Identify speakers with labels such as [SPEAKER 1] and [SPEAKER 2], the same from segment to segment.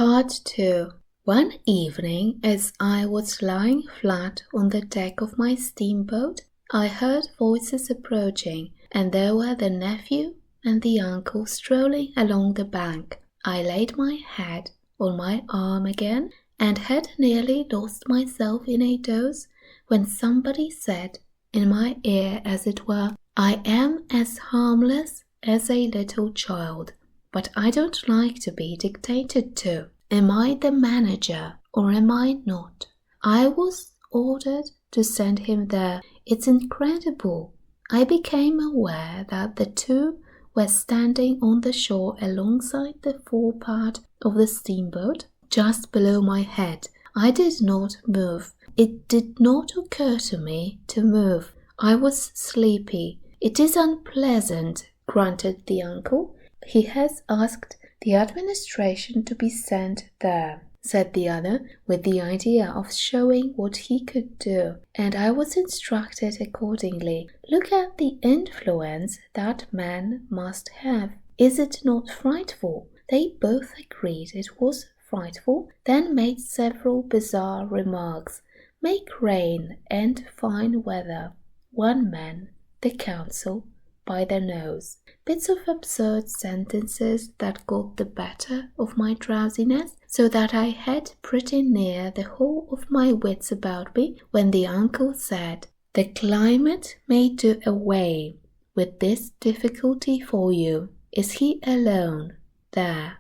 [SPEAKER 1] Part 2. One evening, as I was lying flat on the deck of my steamboat, I heard voices approaching, and there were the nephew and the uncle strolling along the bank. I laid my head on my arm again, and had nearly lost myself in a doze, when somebody said, in my ear as it were, "I am as harmless as a little child, but I don't like to be dictated to. Am I the manager or am I not? I was ordered to send him there. It's incredible." I became aware that the two were standing on the shore alongside the forepart of the steamboat, just below my head. I did not move. It did not occur to me to move. I was sleepy. "It is unpleasant," grunted the uncle. "He has asked the administration to be sent there," said the other, with the idea of showing what he could do, and I was instructed accordingly. "Look at the influence that man must have. Is it not frightful?" They both agreed it was frightful, then made several bizarre remarks. "Make rain and fine weather. One man, the council, by the nose." Bits of absurd sentences that got the better of my drowsiness, so that I had pretty near the whole of my wits about me when the uncle said, "The climate may do away with this difficulty for you. Is he alone there?"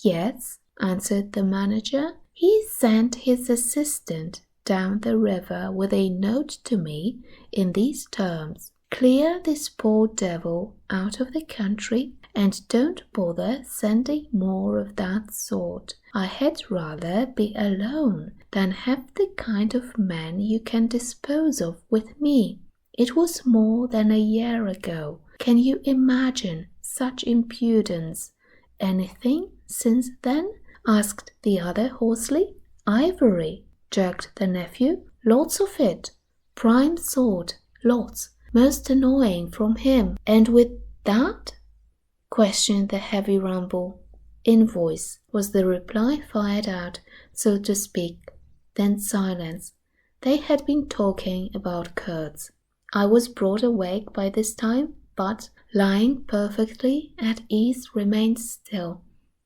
[SPEAKER 1] "Yes," answered the manager. "He sent his assistant down the river with a note to me in these terms: 'Clear this poor devil out of the country and don't bother sending more of that sort. I had rather be alone than have the kind of men you can dispose of with me.' It was more than a year ago. Can you imagine such impudence? Anything since then?" asked the other hoarsely. "Ivory," jerked the nephew. "Lots of it. Prime sort, lots. Most annoying from him." "And with that?" questioned the heavy rumble. "Invoice," was the reply, fired out, so to speak. Then silence. They had been talking about curds. I was broad awake by this time, but, lying perfectly at ease, remained still,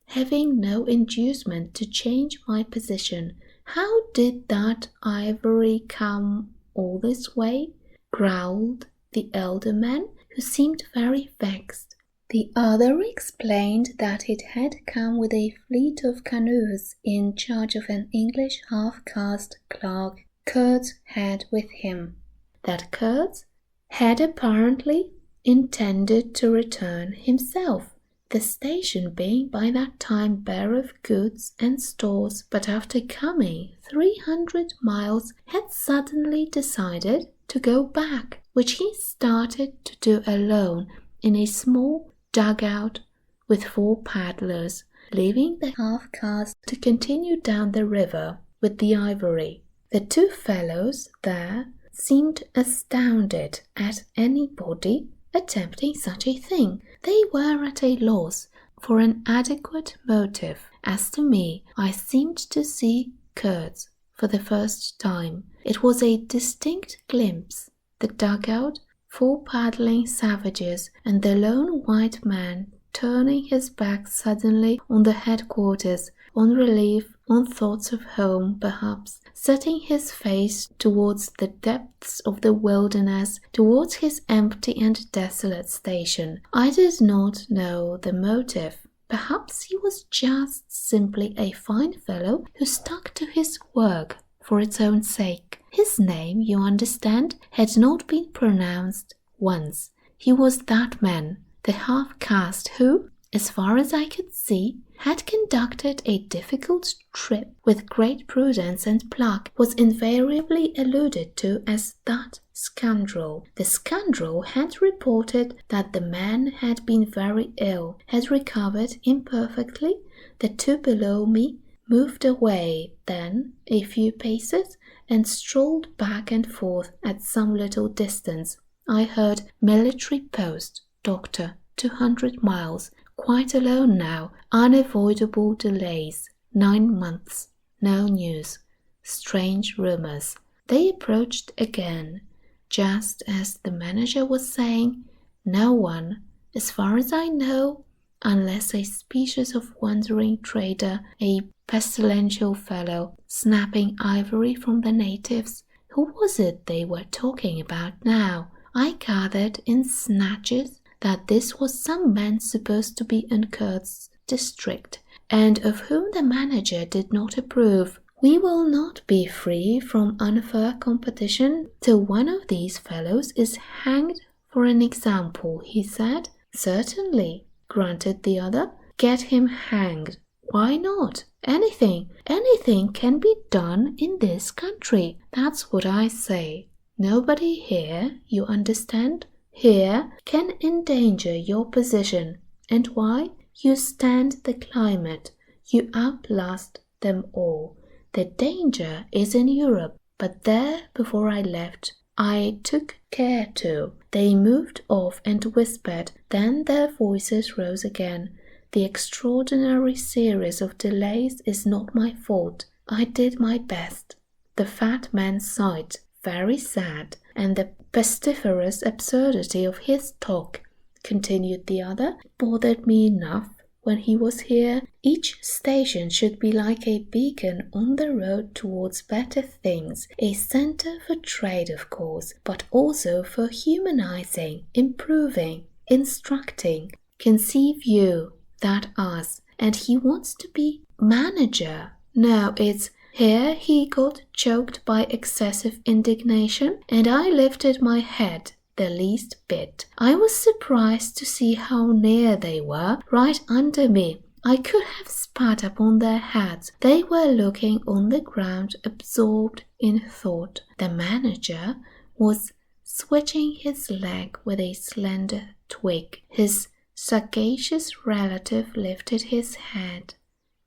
[SPEAKER 1] having no inducement to change my position. "How did that ivory come all this way?" growled the elder man, who seemed very vexed. The other explained that it had come with a fleet of canoes in charge of an English half-caste clerk Kurtz had with him. That Kurtz had apparently intended to return himself, the station being by that time bare of goods and stores, but after coming 300 miles had suddenly decided to go back, which he started to do alone in a small dugout with 4 paddlers, leaving the half-caste to continue down the river with the ivory. The two fellows there seemed astounded at anybody attempting such a thing. They were at a loss for an adequate motive. As to me, I seemed to see Kurtz for the first time. It was a distinct glimpse. The dugout, 4 paddling savages, and the lone white man turning his back suddenly on the headquarters, on relief, on thoughts of home, perhaps, setting his face towards the depths of the wilderness, towards his empty and desolate station. I did not know the motive. Perhaps he was just simply a fine fellow who stuck to his work for its own sake. His name, you understand, had not been pronounced once. He was that man, the half-caste, who, as far as I could see, had conducted a difficult trip with great prudence and pluck, was invariably alluded to as that scoundrel. The scoundrel had reported that the man had been very ill, had recovered imperfectly. The two below me moved away then a few paces and strolled back and forth at some little distance. I heard "military post, doctor, 200 miles, quite alone now, unavoidable delays." 9 months. No news. Strange rumors. They approached again, just as the manager was saying, no one, as far as I know, unless a species of wandering trader, a pestilential fellow, snapping ivory from the natives. Who was it they were talking about now? I gathered in snatches that this was some man supposed to be in Kurt's district, and of whom the manager did not approve. We will not be free from unfair competition till one of these fellows is hanged for an example, he said. Certainly, grunted the other. Get him hanged. Why not? Anything can be done in this country. That's what I say. Nobody here, you understand, here can endanger your position. And why? You stand the climate. You outlast them all. The danger is in Europe, but there, before I left, I took care to. They moved off and whispered, then their voices rose again. The extraordinary series of delays is not my fault. I did my best. The fat man sighed, very sad, and the pestiferous absurdity of his talk, continued the other, bothered me enough. When he was here, each station should be like a beacon on the road towards better things, a center for trade, of course, but also for humanizing, improving, instructing. Conceive you, that us, and he wants to be manager. No, it's here he got choked by excessive indignation, and I lifted my head the least bit. I was surprised to see how near they were, right under me. I could have spat upon their heads. They were looking on the ground, absorbed in thought. The manager was switching his leg with a slender twig. His sagacious relative lifted his head.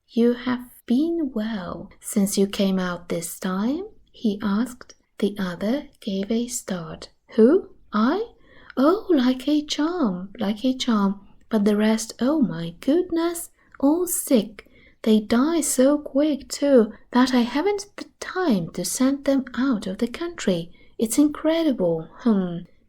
[SPEAKER 1] You have been well since you came out this time? He asked. The other gave a start. Who? I? Oh, like a charm. But the rest, oh my goodness, all sick. They die so quick, too, that I haven't the time to send them out of the country. It's incredible.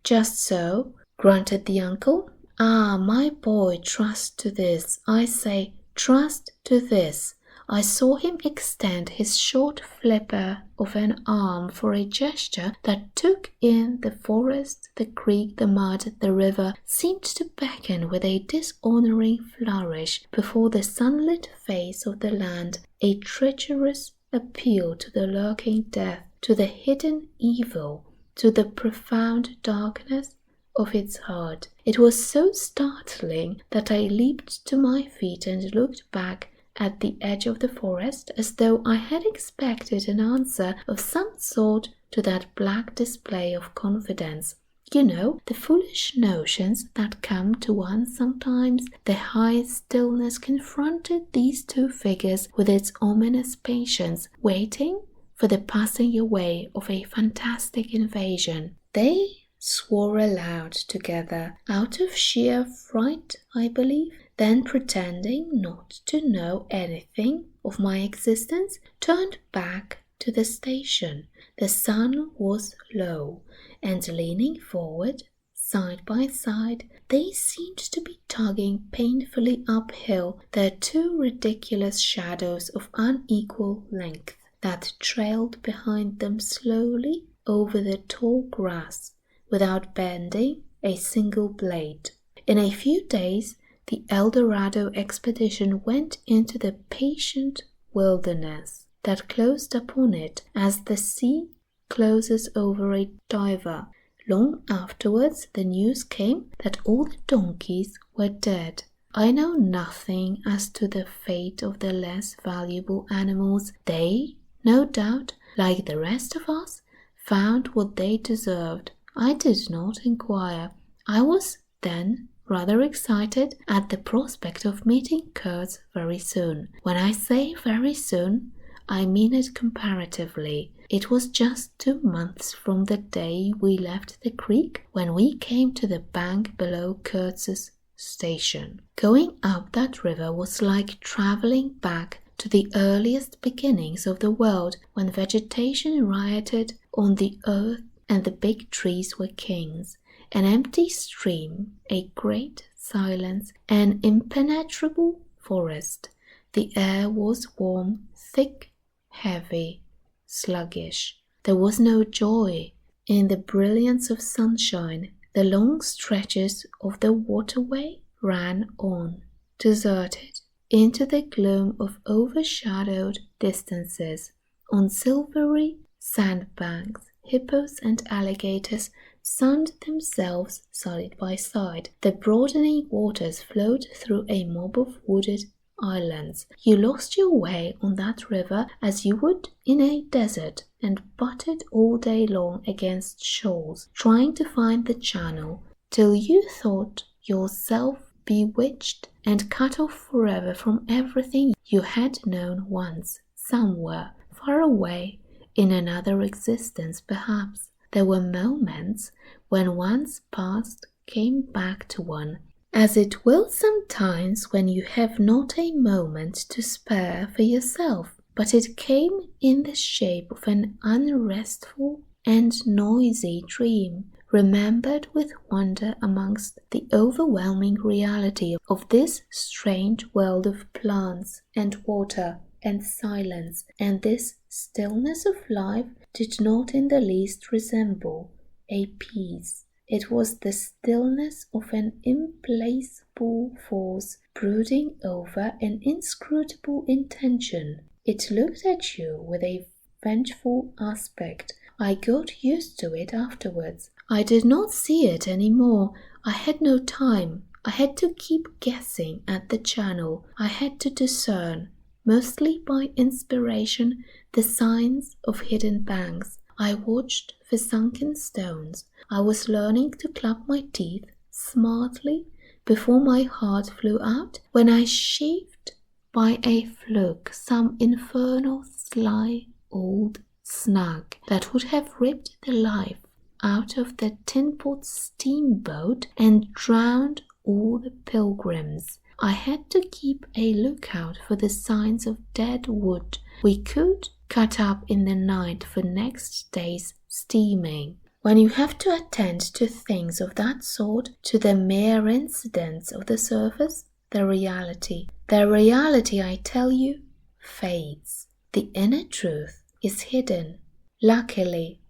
[SPEAKER 1] Just so, grunted the uncle. Ah, my boy, trust to this. I say, trust to this. I saw him extend his short flipper of an arm for a gesture that took in the forest, the creek, the mud, the river, seemed to beckon with a dishonoring flourish before the sunlit face of the land, a treacherous appeal to the lurking death, to the hidden evil, to the profound darkness of its heart. It was so startling that I leaped to my feet and looked back at the edge of the forest, as though I had expected an answer of some sort to that black display of confidence. You know, the foolish notions that come to one sometimes. The high stillness confronted these two figures with its ominous patience, waiting for the passing away of a fantastic invasion. They swore aloud together, out of sheer fright, I believe. Then, pretending not to know anything of my existence, turned back to the station. The sun was low, and leaning forward, side by side, they seemed to be tugging painfully uphill their two ridiculous shadows of unequal length that trailed behind them slowly over the tall grass, without bending a single blade. In a few days, the El Dorado expedition went into the patient wilderness that closed upon it as the sea closes over a diver. Long afterwards, the news came that all the donkeys were dead. I know nothing as to the fate of the less valuable animals. They, no doubt, like the rest of us, found what they deserved. I did not inquire. I was then rather excited at the prospect of meeting Kurt very soon. When I say very soon, I mean it comparatively. It was just 2 months from the day we left the creek when we came to the bank below Kurtz's station. Going up that river was like traveling back to the earliest beginnings of the world, when vegetation rioted on the earth and the big trees were kings. An empty stream, a great silence, an impenetrable forest. The air was warm, thick, heavy, sluggish. There was no joy in the brilliance of sunshine. The long stretches of the waterway ran on, deserted, into the gloom of overshadowed distances. On silvery sandbanks, hippos and alligators sunned themselves side by side. The broadening waters flowed through a mob of wooded islands. You lost your way on that river as you would in a desert, and butted all day long against shoals, trying to find the channel, till you thought yourself bewitched and cut off forever from everything you had known once, somewhere far away, in another existence perhaps. There were moments when one's past came back to one, as it will sometimes when you have not a moment to spare for yourself, but it came in the shape of an unrestful and noisy dream, remembered with wonder amongst the overwhelming reality of this strange world of plants and water and silence, and this stillness of life did not in the least resemble a peace. It was the stillness of an implacable force brooding over an inscrutable intention. It looked at you with a vengeful aspect. I got used to it afterwards. I did not see it any more. I had no time. I had to keep guessing at the channel. I had to discern, mostly by inspiration, the signs of hidden banks. I watched for sunken stones. I was learning to clap my teeth smartly before my heart flew out, when I shaved by a fluke some infernal sly old snug that would have ripped the life out of the tin-pot steamboat and drowned all the pilgrims. I had to keep a lookout for the signs of dead wood we could cut up in the night for next day's steaming. When you have to attend to things of that sort, to the mere incidents of the surface, the reality, I tell you, fades. The inner truth is hidden. Luckily,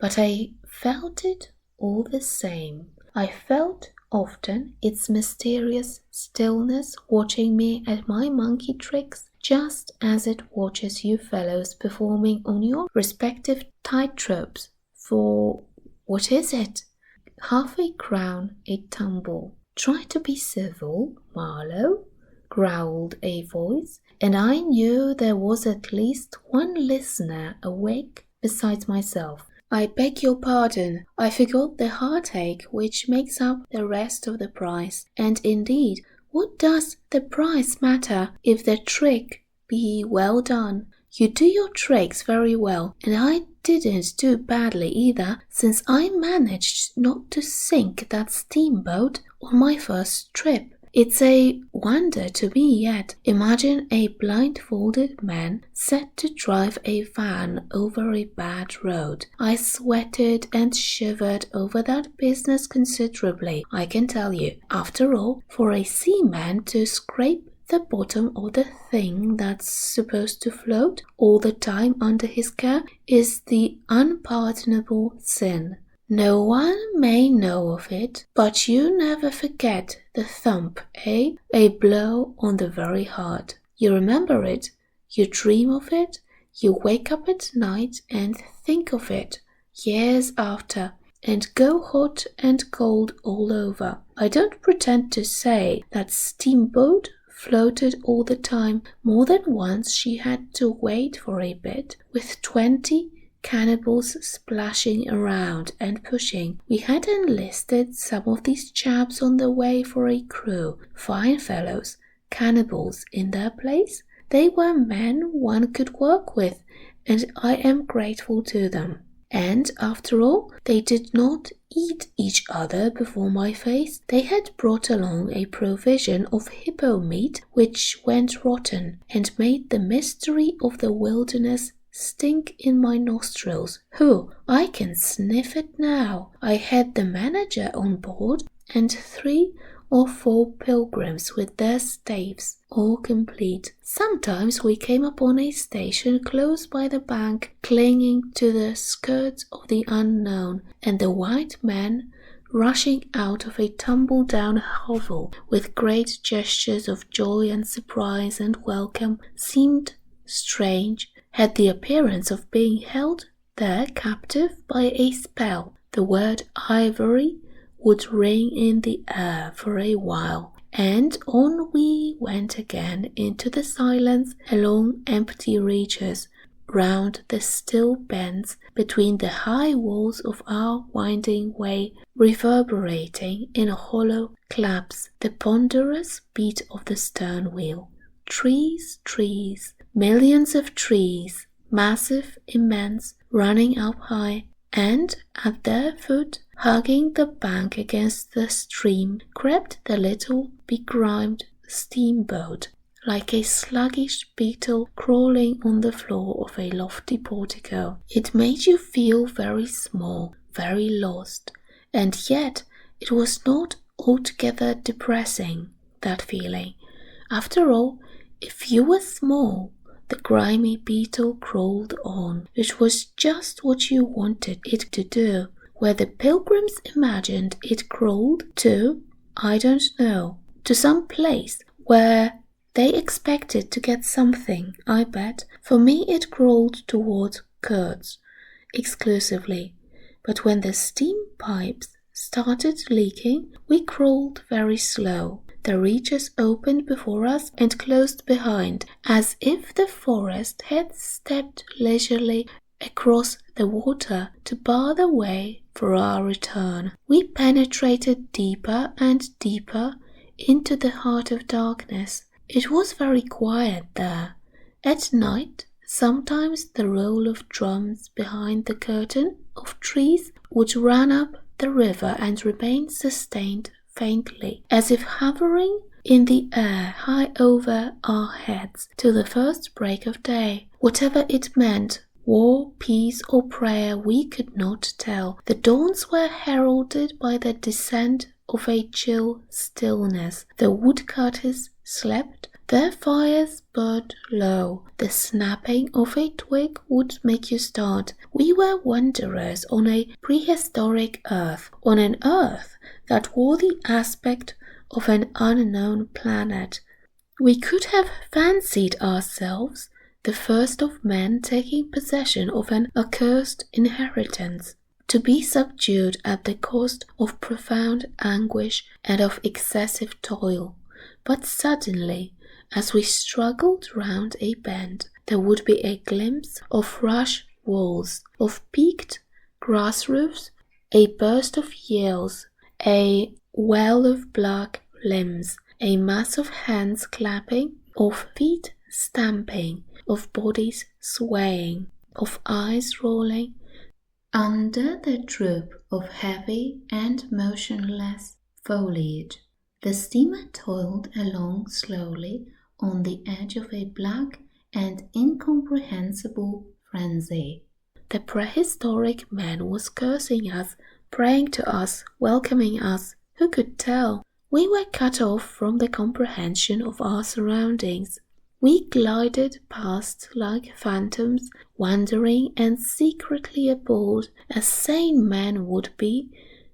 [SPEAKER 1] but I felt it all the same. I felt often its mysterious stillness watching me at my monkey tricks, just as it watches you fellows performing on your respective tightropes for, what is it? Half a crown a tumble. Try to be civil, Marlowe, growled a voice, and I knew there was at least one listener awake besides myself. I beg your pardon, I forgot the heartache which makes up the rest of the price, and indeed, what does the price matter if the trick be well done? You do your tricks very well, and I didn't do badly either, since I managed not to sink that steamboat on my first trip. It's a wonder to me yet. Imagine a blindfolded man set to drive a van over a bad road. I sweated and shivered over that business considerably, I can tell you. After all, for a seaman to scrape the bottom of the thing that's supposed to float all the time under his care is the unpardonable sin. No one may know of it, but you never forget the thump, eh? A blow on the very heart. You remember it, you dream of it, you wake up at night and think of it, years after, and go hot and cold all over. I don't pretend to say that steamboat floated all the time. More than once she had to wait for a bit, with 20 cannibals splashing around and pushing. We had enlisted some of these chaps on the way for a crew. Fine fellows, cannibals in their place. They were men one could work with, and I am grateful to them. And after all, they did not eat each other before my face. They had brought along a provision of hippo meat which went rotten and made the mystery of the wilderness stink in my nostrils. I can sniff it now. I had the manager on board and 3 or 4 pilgrims with their staves, all complete. Sometimes we came upon a station close by the bank, clinging to the skirts of the unknown, and the white man, rushing out of a tumble-down hovel with great gestures of joy and surprise and welcome, seemed strange, had the appearance of being held there captive by a spell. The word ivory would ring in the air for a while, and on we went again into the silence, along empty reaches, round the still bends between the high walls of our winding way, reverberating in hollow claps the ponderous beat of the stern wheel. Trees, trees, millions of trees, massive, immense, running up high, and at their foot, hugging the bank against the stream, crept the little begrimed steamboat, like a sluggish beetle crawling on the floor of a lofty portico. It made you feel very small, very lost, and yet it was not altogether depressing, that feeling. After all, if you were small, the grimy beetle crawled on, which was just what you wanted it to do. Where the pilgrims imagined it crawled to, I don't know. To some place where they expected to get something, I bet. For me it crawled toward curds, exclusively. But when the steam pipes started leaking, we crawled very slow. The reaches opened before us and closed behind, as if the forest had stepped leisurely across the water to bar the way for our return. We penetrated deeper and deeper into the heart of darkness. It was very quiet there. At night, sometimes the roll of drums behind the curtain of trees would run up the river and remain sustained faintly, as if hovering in the air high over our heads till the first break of day. Whatever it meant, war, peace, or prayer, we could not tell. The dawns were heralded by the descent of a chill stillness. The woodcutters slept, their fires burned low. The snapping of a twig would make you start. We were wanderers on a prehistoric earth, on an earth that wore the aspect of an unknown planet. We could have fancied ourselves the first of men taking possession of an accursed inheritance, to be subdued at the cost of profound anguish and of excessive toil. But suddenly, as we struggled round a bend, there would be a glimpse of rush walls, of peaked grass roofs, a burst of yells, a well of black limbs, a mass of hands clapping, of feet stamping, of bodies swaying, of eyes rolling, under the droop of heavy and motionless foliage. The steamer toiled along slowly on the edge of a black and incomprehensible frenzy. The prehistoric man was cursing us, praying to us, welcoming us. Who could tell? We were cut off from the comprehension of our surroundings. We glided past like phantoms, wondering and secretly appalled, as sane men would be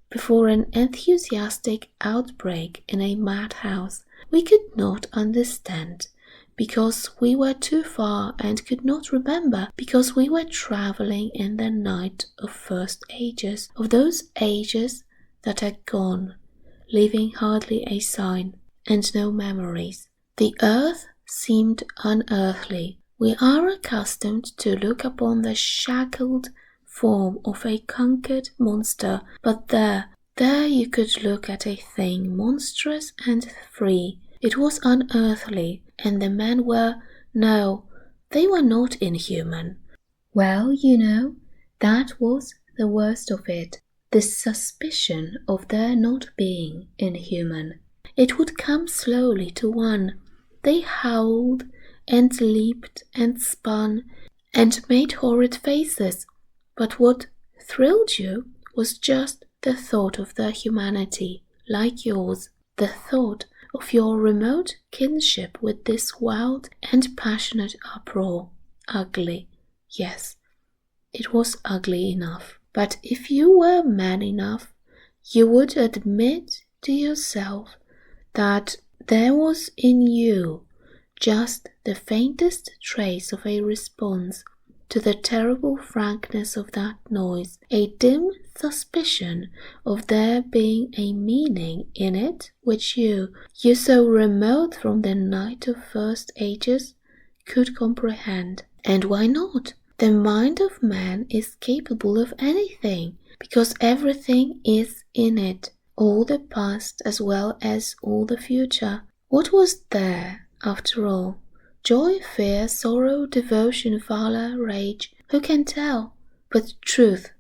[SPEAKER 1] before an enthusiastic outbreak in a madhouse. We could not understand, because we were too far and could not remember, because we were travelling in the night of first ages, of those ages that are gone, leaving hardly a sign and no memories. The earth seemed unearthly. We are accustomed to look upon the shackled form of a conquered monster, but there you could look at a thing monstrous and free. It was unearthly, and the men were, no, they were not inhuman. Well, That was the worst of it, the suspicion of their not being inhuman. It would come slowly to one. They howled and leaped and spun and made horrid faces, but what thrilled you was just the thought of their humanity, like yours, the thought of your remote kinship with this wild and passionate uproar. Ugly, yes, it was ugly enough. But if you were man enough, you would admit to yourself that there was in you just the faintest trace of a response to the terrible frankness of that noise, a dim suspicion of there being a meaning in it which you so remote from the night of first ages, could comprehend. And why not? The mind of man is capable of anything, because everything is in it, all the past as well as all the future. What was there, after all? Joy, fear, sorrow, devotion, valor, rage, who can tell? But truth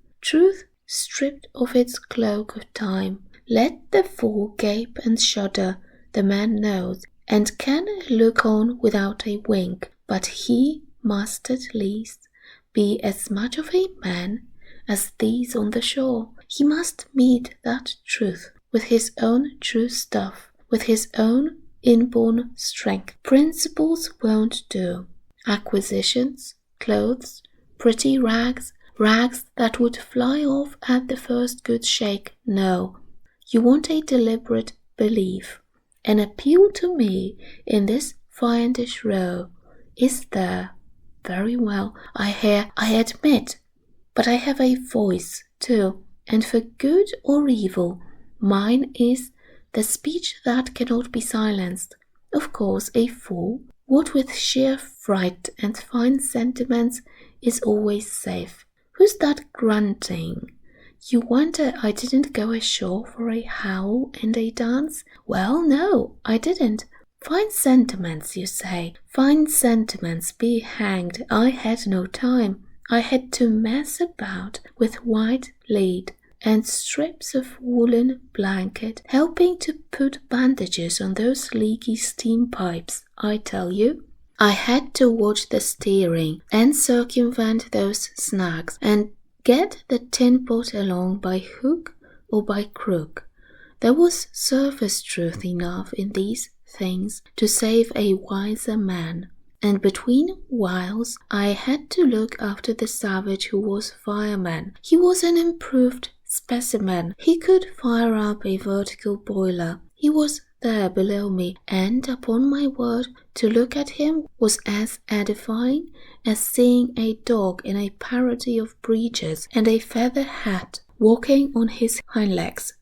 [SPEAKER 1] stripped of its cloak of time. Let the fool gape and shudder, the man knows, and can look on without a wink, but he must at least be as much of a man as these on the shore. He must meet that truth with his own true stuff, with his own inborn strength. Principles won't do. Acquisitions, clothes, pretty rags, rags that would fly off at the first good shake. No, you want a deliberate belief. An appeal to me in this fiendish row. Is there? Very well, I admit, but I have a voice too, and for good or evil, mine is the speech that cannot be silenced. Of course, a fool, what with sheer fright and fine sentiments, is always safe. Who's that grunting? You wonder I didn't go ashore for a howl and a dance? Well, no, I didn't. Fine sentiments, you say. Fine sentiments be hanged. I had no time. I had to mess about with white lead and strips of woolen blanket, helping to put bandages on those leaky steam pipes, I tell you. I had to watch the steering and circumvent those snags and get the tin pot along by hook or by crook. There was surface truth enough in these things to save a wiser man. And between whiles I had to look after the savage who was fireman. He was an improved specimen. He could fire up a vertical boiler. He was there below me, and upon my word, to look at him was as edifying as seeing a dog in a parody of breeches and a feather hat walking on his hind legs.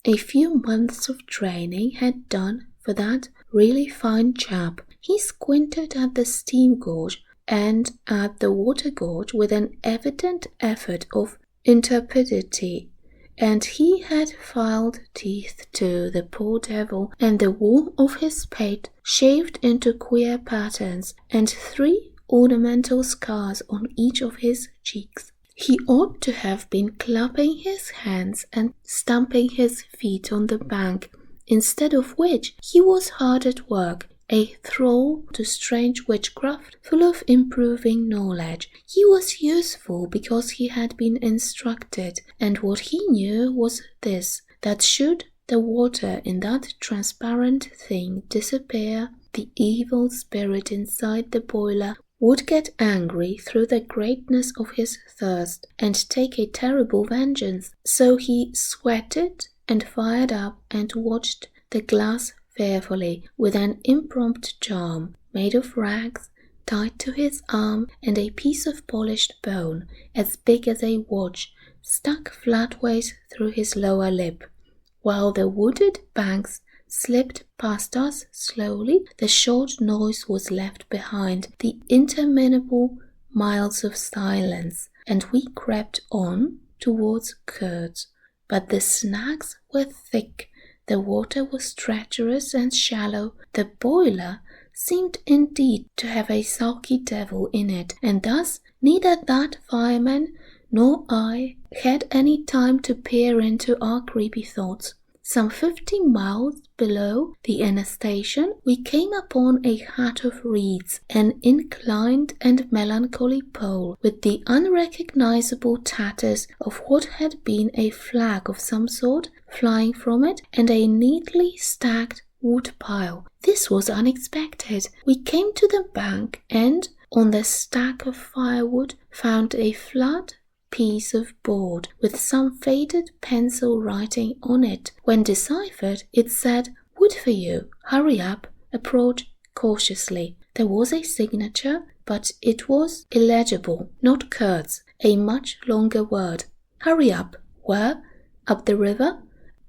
[SPEAKER 1] A few months of training had done for that really fine chap. He squinted at the steam gauge and at the water gauge with an evident effort of intrepidity, and he had filed teeth too, the poor devil, and the wool of his pate shaved into queer patterns, and 3 ornamental scars on each of his cheeks. He ought to have been clapping his hands and stamping his feet on the bank, instead of which he was hard at work, a thrall to strange witchcraft, full of improving knowledge. He was useful because he had been instructed, and what he knew was this, that should the water in that transparent thing disappear, the evil spirit inside the boiler would get angry through the greatness of his thirst and take a terrible vengeance. So he sweated and fired up and watched the glass fearfully with an impromptu charm made of rags tied to his arm and a piece of polished bone as big as a watch stuck flatways through his lower lip. While the wooded banks slipped past us slowly, the short noise was left behind, the interminable miles of silence, and we crept on towards Kurtz. But the snags were thick, the water was treacherous and shallow, the boiler seemed indeed to have a sulky devil in it, and thus neither that fireman nor I had any time to peer into our creepy thoughts. Some 50 miles below the inner station, we came upon a hut of reeds, an inclined and melancholy pole, with the unrecognizable tatters of what had been a flag of some sort flying from it, and a neatly stacked wood pile. This was unexpected. We came to the bank and, on the stack of firewood, found a flat piece of board with some faded pencil writing on it. When deciphered, it said, "Wood for you. Hurry up. Approach cautiously." There was a signature, but it was illegible, not Kurt's, a much longer word. Hurry up. Where? Up the river?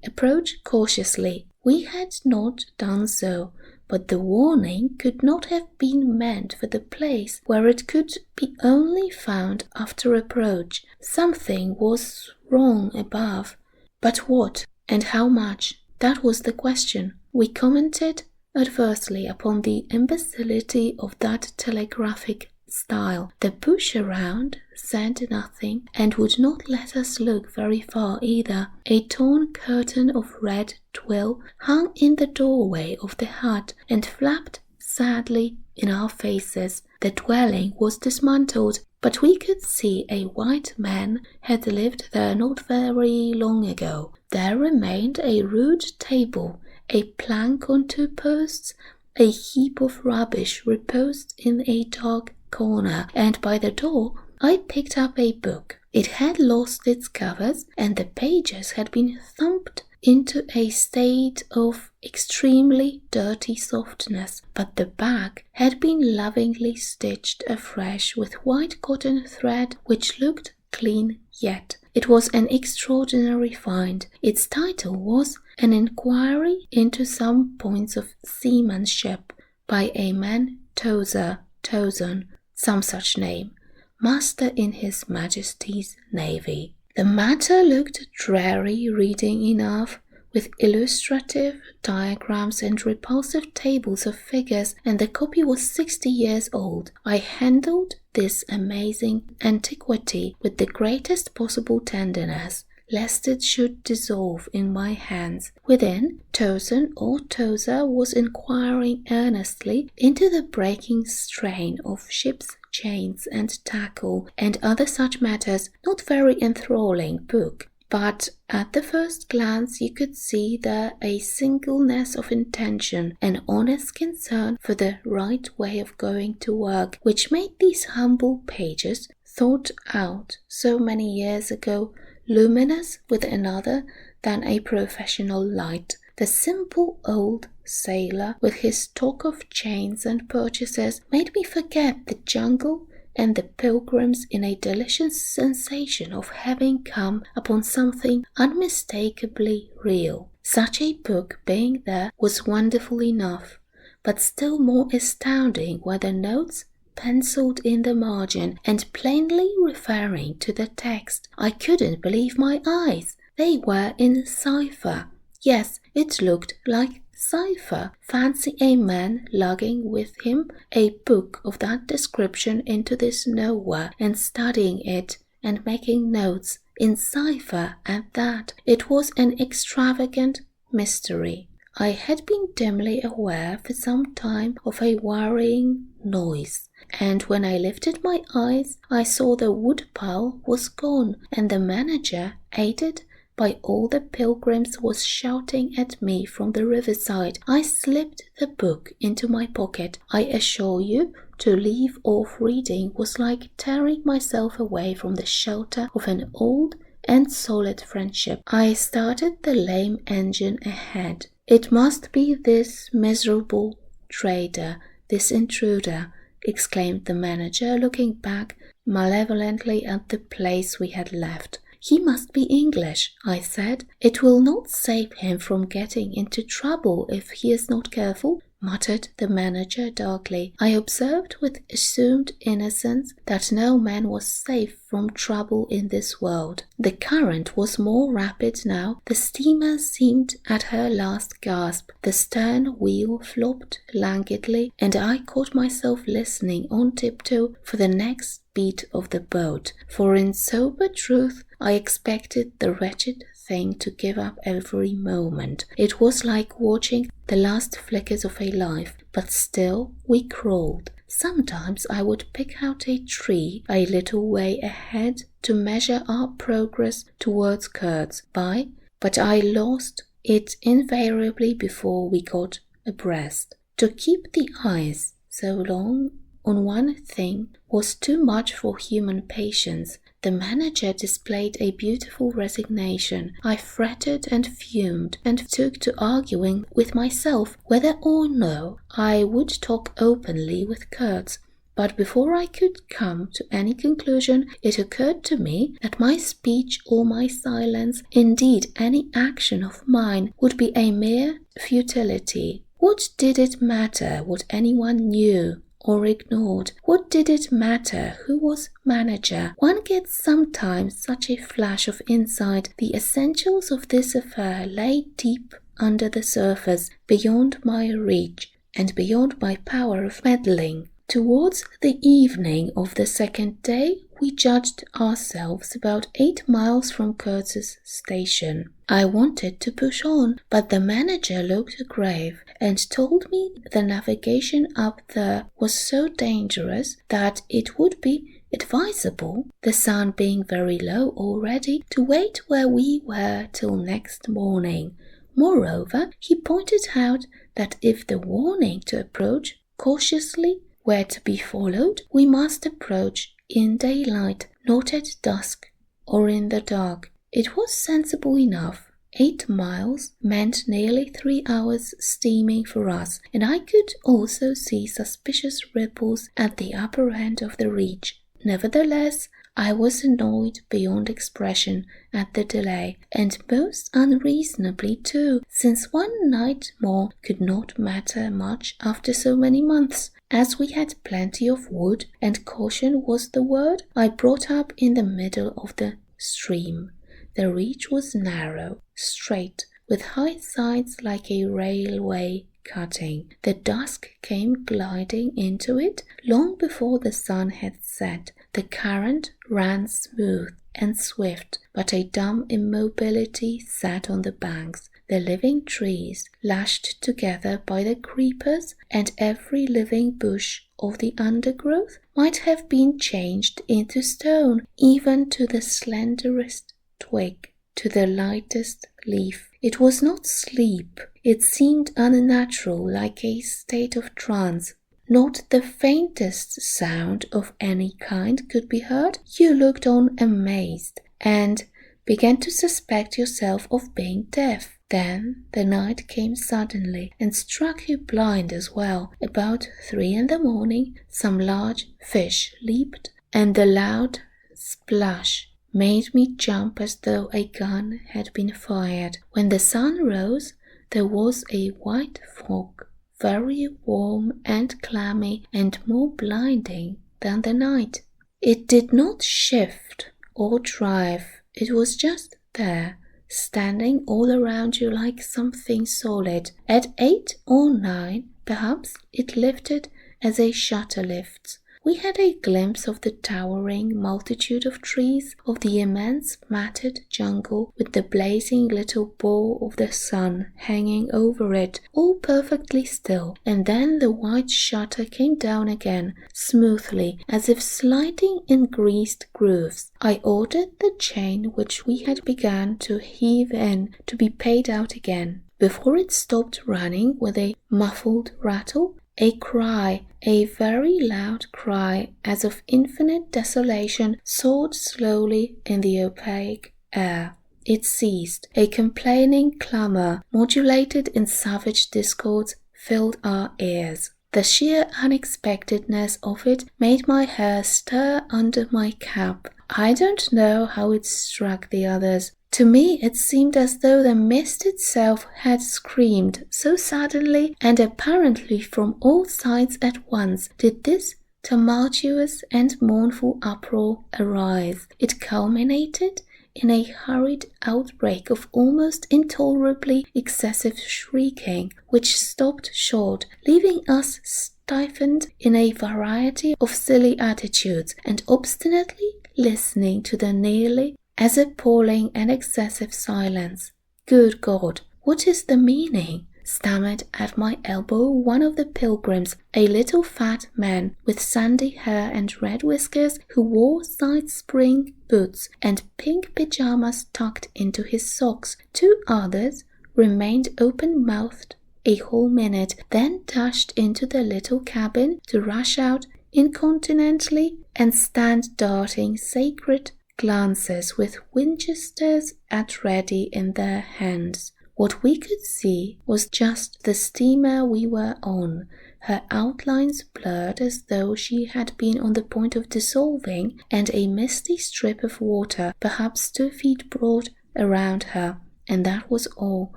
[SPEAKER 1] Approach cautiously. We had not done so, but the warning could not have been meant for the place where it could be only found after approach. Something was wrong above. But what, and how much? That was the question. We commented adversely upon the imbecility of that telegraphic style. The bush around said nothing, and would not let us look very far either. A torn curtain of red twill hung in the doorway of the hut and flapped sadly in our faces. The dwelling was dismantled, but we could see a white man had lived there not very long ago. There remained a rude table, a plank on 2 posts, a heap of rubbish reposed in a dark corner, and by the door I picked up a book. It had lost its covers, and the pages had been thumped into a state of extremely dirty softness, but the back had been lovingly stitched afresh with white cotton thread which looked clean yet. It was an extraordinary find. Its title was An Inquiry into Some Points of Seamanship by a man Towson, some such name, Master in His Majesty's Navy. The matter looked dreary reading enough, with illustrative diagrams and repulsive tables of figures, and the copy was 60 years old. I handled this amazing antiquity with the greatest possible tenderness, lest it should dissolve in my hands. Within, Towson or Tozer was inquiring earnestly into the breaking strain of ships' chains and tackle, and other such matters. Not very enthralling book, but at the first glance you could see there a singleness of intention, an honest concern for the right way of going to work, which made these humble pages, thought out so many years ago, luminous with another than a professional light. The simple old sailor, with his stock of chains and purchases, made me forget the jungle and the pilgrims in a delicious sensation of having come upon something unmistakably real. Such a book being there was wonderful enough, but still more astounding were the notes penciled in the margin and plainly referring to the text. I couldn't believe my eyes. They were in cipher. Yes, it looked like cipher. Fancy a man lugging with him a book of that description into this nowhere and studying it and making notes in cipher at that. It was an extravagant mystery. I had been dimly aware for some time of a worrying noise, and when I lifted my eyes I saw the wood pile was gone, and the manager, aided by all the pilgrims, was shouting at me from the riverside. I slipped the book into my pocket. I assure you, to leave off reading was like tearing myself away from the shelter of an old and solid friendship. I started the lame engine ahead. "It must be this miserable trader, this intruder," exclaimed the manager, looking back malevolently at the place we had left. "He must be English," I said. "It will not save him from getting into trouble if he is not careful." muttered the manager darkly. I observed with assumed innocence that no man was safe from trouble in this world. The current was more rapid now. The steamer seemed at her last gasp. The stern wheel flopped languidly, and I caught myself listening on tiptoe for the next beat of the boat, for in sober truth I expected the wretched thing to give up every moment. It was like watching the last flickers of a life, but still we crawled. Sometimes I would pick out a tree a little way ahead to measure our progress towards Kurt's but I lost it invariably before we got abreast. To keep the eyes so long on one thing was too much for human patience. The manager displayed a beautiful resignation. I fretted and fumed, and took to arguing with myself whether or no I would talk openly with Kurtz. But before I could come to any conclusion, it occurred to me that my speech or my silence, indeed any action of mine, would be a mere futility. What did it matter what anyone knew or ignored? What did it matter who was manager? One gets sometimes such a flash of insight. The essentials of this affair lay deep under the surface, beyond my reach, and beyond my power of meddling. Towards the evening of the second day, we judged ourselves about 8 miles from Kurtz's station. I wanted to push on, but the manager looked grave and told me the navigation up there was so dangerous that it would be advisable, the sun being very low already, to wait where we were till next morning. Moreover, he pointed out that if the warning to approach cautiously were to be followed, we must approach in daylight, not at dusk or in the dark. It was sensible enough. 8 miles meant nearly 3 hours steaming for us, and I could also see suspicious ripples at the upper end of the reach. Nevertheless, I was annoyed beyond expression at the delay, and most unreasonably too, since one night more could not matter much after so many months. As we had plenty of wood, and caution was the word, I brought up in the middle of the stream. The reach was narrow, straight, with high sides like a railway cutting. The dusk came gliding into it long before the sun had set. The current ran smooth and swift, but a dumb immobility sat on the banks. The living trees, lashed together by the creepers, and every living bush of the undergrowth, might have been changed into stone, even to the slenderest twig, to the lightest leaf. It was not sleep. It seemed unnatural, like a state of trance. Not the faintest sound of any kind could be heard. You looked on amazed, and began to suspect yourself of being deaf. Then the night came suddenly, and struck you blind as well. About 3 in the morning, some large fish leaped, and the loud splash made me jump as though a gun had been fired. When the sun rose, there was a white fog, very warm and clammy, and more blinding than the night. It did not shift or drive. It was just there, standing all around you like something solid. At 8 or 9, perhaps, it lifted as a shutter lifts. We had a glimpse of the towering multitude of trees, of the immense matted jungle with the blazing little ball of the sun hanging over it, all perfectly still, and then the white shutter came down again, smoothly, as if sliding in greased grooves. I ordered the chain which we had begun to heave in to be paid out again. Before it stopped running with a muffled rattle, a cry, a very loud cry, as of infinite desolation, soared slowly in the opaque air. It ceased. A complaining clamour, modulated in savage discords, filled our ears. The sheer unexpectedness of it made my hair stir under my cap. I don't know how it struck the others. To me it seemed as though the mist itself had screamed, so suddenly and apparently from all sides at once did this tumultuous and mournful uproar arise. It culminated in a hurried outbreak of almost intolerably excessive shrieking, which stopped short, leaving us stiffened in a variety of silly attitudes and obstinately listening to the nearly as appalling and excessive silence. "Good God, what is the meaning?" stammered at my elbow one of the pilgrims, a little fat man with sandy hair and red whiskers, who wore side-spring boots and pink pyjamas tucked into his socks. Two others remained open-mouthed a whole minute, then dashed into the little cabin to rush out incontinently and stand darting sacred glances with Winchesters at ready in their hands. What we could see was just the steamer we were on, her outlines blurred as though she had been on the point of dissolving, and a misty strip of water, perhaps 2 feet broad, around her, and that was all.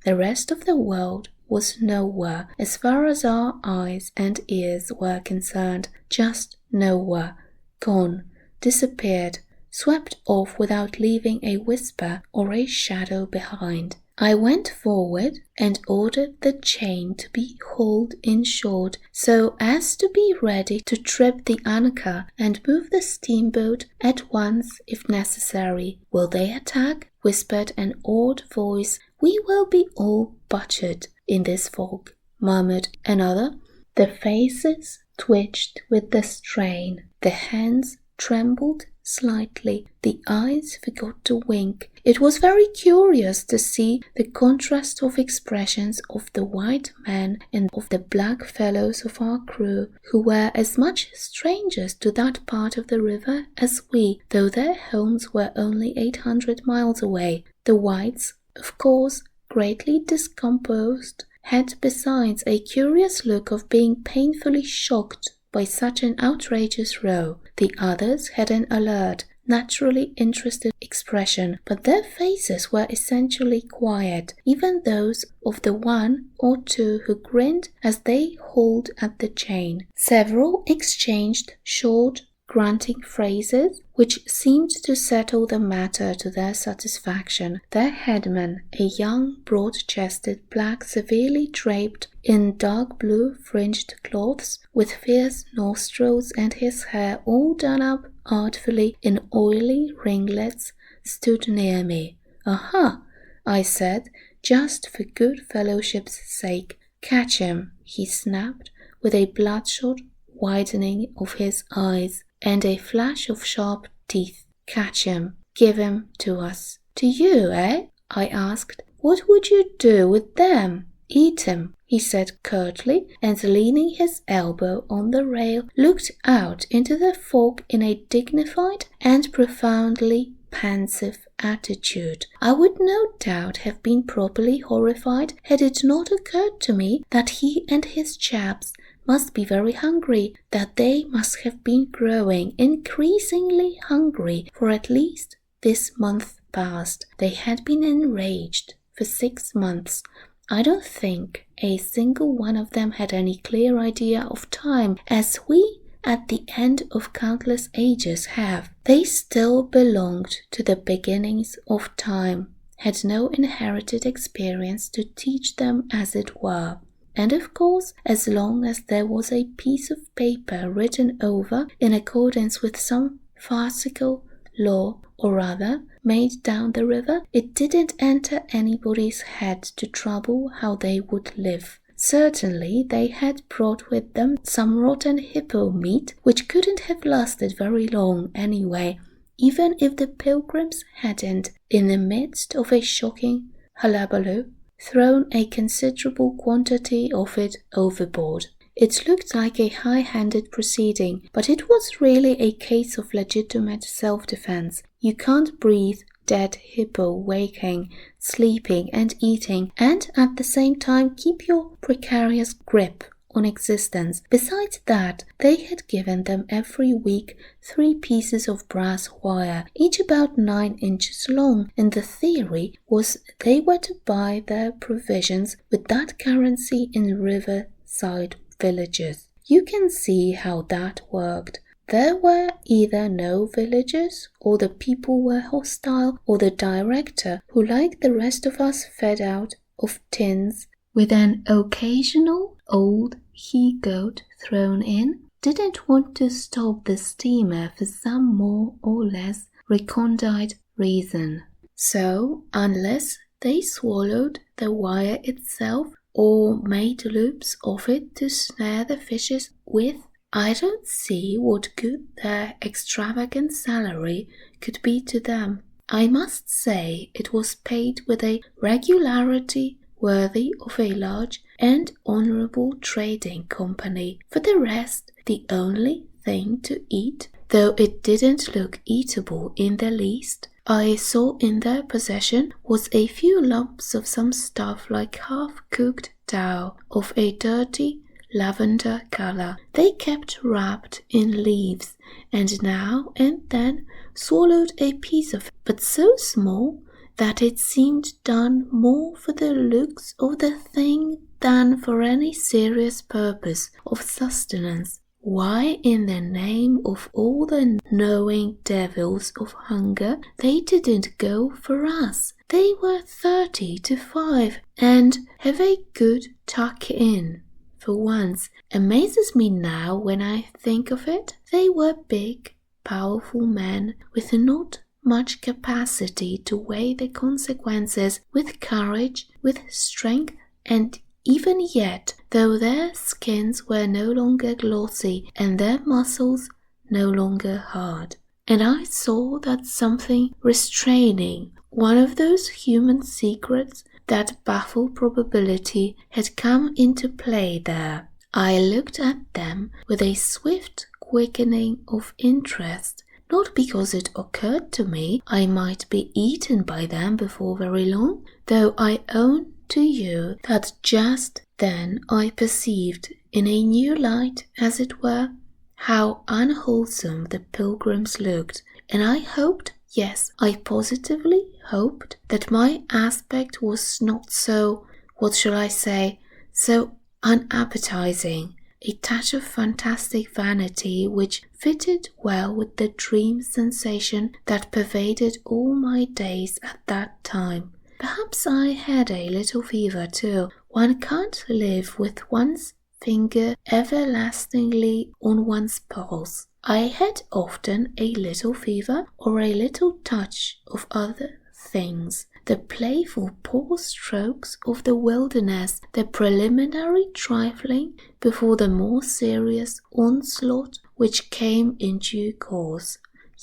[SPEAKER 1] The rest of the world was nowhere, as far as our eyes and ears were concerned, just nowhere, gone, disappeared, swept off without leaving a whisper or a shadow behind. I went forward and ordered the chain to be hauled inshore so as to be ready to trip the anchor and move the steamboat at once if necessary. "Will they attack?" whispered an awed voice. "We will be all butchered in this fog," murmured another. The faces twitched with the strain, the hands trembled slightly, the eyes forgot to wink. It was very curious to see the contrast of expressions of the white men and of the black fellows of our crew, who were as much strangers to that part of the river as we, though their homes were only 800 miles away. The whites, of course, greatly discomposed, had besides a curious look of being painfully shocked by such an outrageous row. The others had an alert, naturally interested expression, but their faces were essentially quiet, even those of the one or two who grinned as they hauled at the chain. Several exchanged short, grunting phrases, which seemed to settle the matter to their satisfaction. Their headman, a young, broad-chested black, severely draped in dark blue fringed cloths, with fierce nostrils and his hair all done up artfully in oily ringlets, stood near me. "Aha!" I said, just for good fellowship's sake. "Catch him," he snapped, with a bloodshot widening of his eyes and a flash of sharp teeth. "Catch him. Give him to us." "To you, eh?" I asked. "What would you do with them?" "Eat him," he said curtly, and leaning his elbow on the rail, looked out into the fog in a dignified and profoundly pensive attitude. I would no doubt have been properly horrified had it not occurred to me that he and his chaps must be very hungry, that they must have been growing increasingly hungry for at least this month past. They had been enraged for 6 months. I don't think a single one of them had any clear idea of time, as we at the end of countless ages have. They still belonged to the beginnings of time, had no inherited experience to teach them, as it were. And of course, as long as there was a piece of paper written over in accordance with some farcical law or other made down the river, it didn't enter anybody's head to trouble how they would live. Certainly they had brought with them some rotten hippo meat, which couldn't have lasted very long anyway, even if the pilgrims hadn't, in the midst of a shocking hullabaloo, thrown a considerable quantity of it overboard. It looked like a high-handed proceeding, but it was really a case of legitimate self-defense. You can't breathe dead hippo waking, sleeping and eating, and at the same time keep your precarious grip on existence. Besides that, they had given them every week 3 pieces of brass wire, each about 9 inches long, and the theory was they were to buy their provisions with that currency in riverside villages. You can see how that worked. There were either no villagers, or the people were hostile, or the director, who like the rest of us fed out of tins with an occasional old he-goat thrown in, didn't want to stop the steamer for some more or less recondite reason. So, unless they swallowed the wire itself or made loops of it to snare the fishes with, I don't see what good their extravagant salary could be to them. I must say it was paid with a regularity worthy of a large and honourable trading company. For the rest, the only thing to eat, though it didn't look eatable in the least, I saw in their possession was a few lumps of some stuff like half-cooked dough of a dirty lavender colour. They kept wrapped in leaves, and now and then swallowed a piece of it, but so small that it seemed done more for the looks of the thing than for any serious purpose of sustenance. Why, in the name of all the knowing devils of hunger, they didn't go for us? They were 30 to 5 and have a good tuck-in. For once, amazes me now when I think of it. They were big, powerful men with not much capacity to weigh the consequences with courage, with strength, and even yet, though their skins were no longer glossy and their muscles no longer hard. And I saw that something restraining, one of those human secrets that baffle probability, had come into play there. I looked at them with a swift quickening of interest, not because it occurred to me I might be eaten by them before very long, though I own to you that just then I perceived, in a new light as it were, how unwholesome the pilgrims looked, and I hoped, yes, I positively hoped, that my aspect was not so, what shall I say, so unappetizing, a touch of fantastic vanity which fitted well with the dream sensation that pervaded all my days at that time. Perhaps I had a little fever too. One can't live with one's finger everlastingly on one's pulse. I had often a little fever or a little touch of other things, the playful paw strokes of the wilderness, the preliminary trifling before the more serious onslaught which came in due course.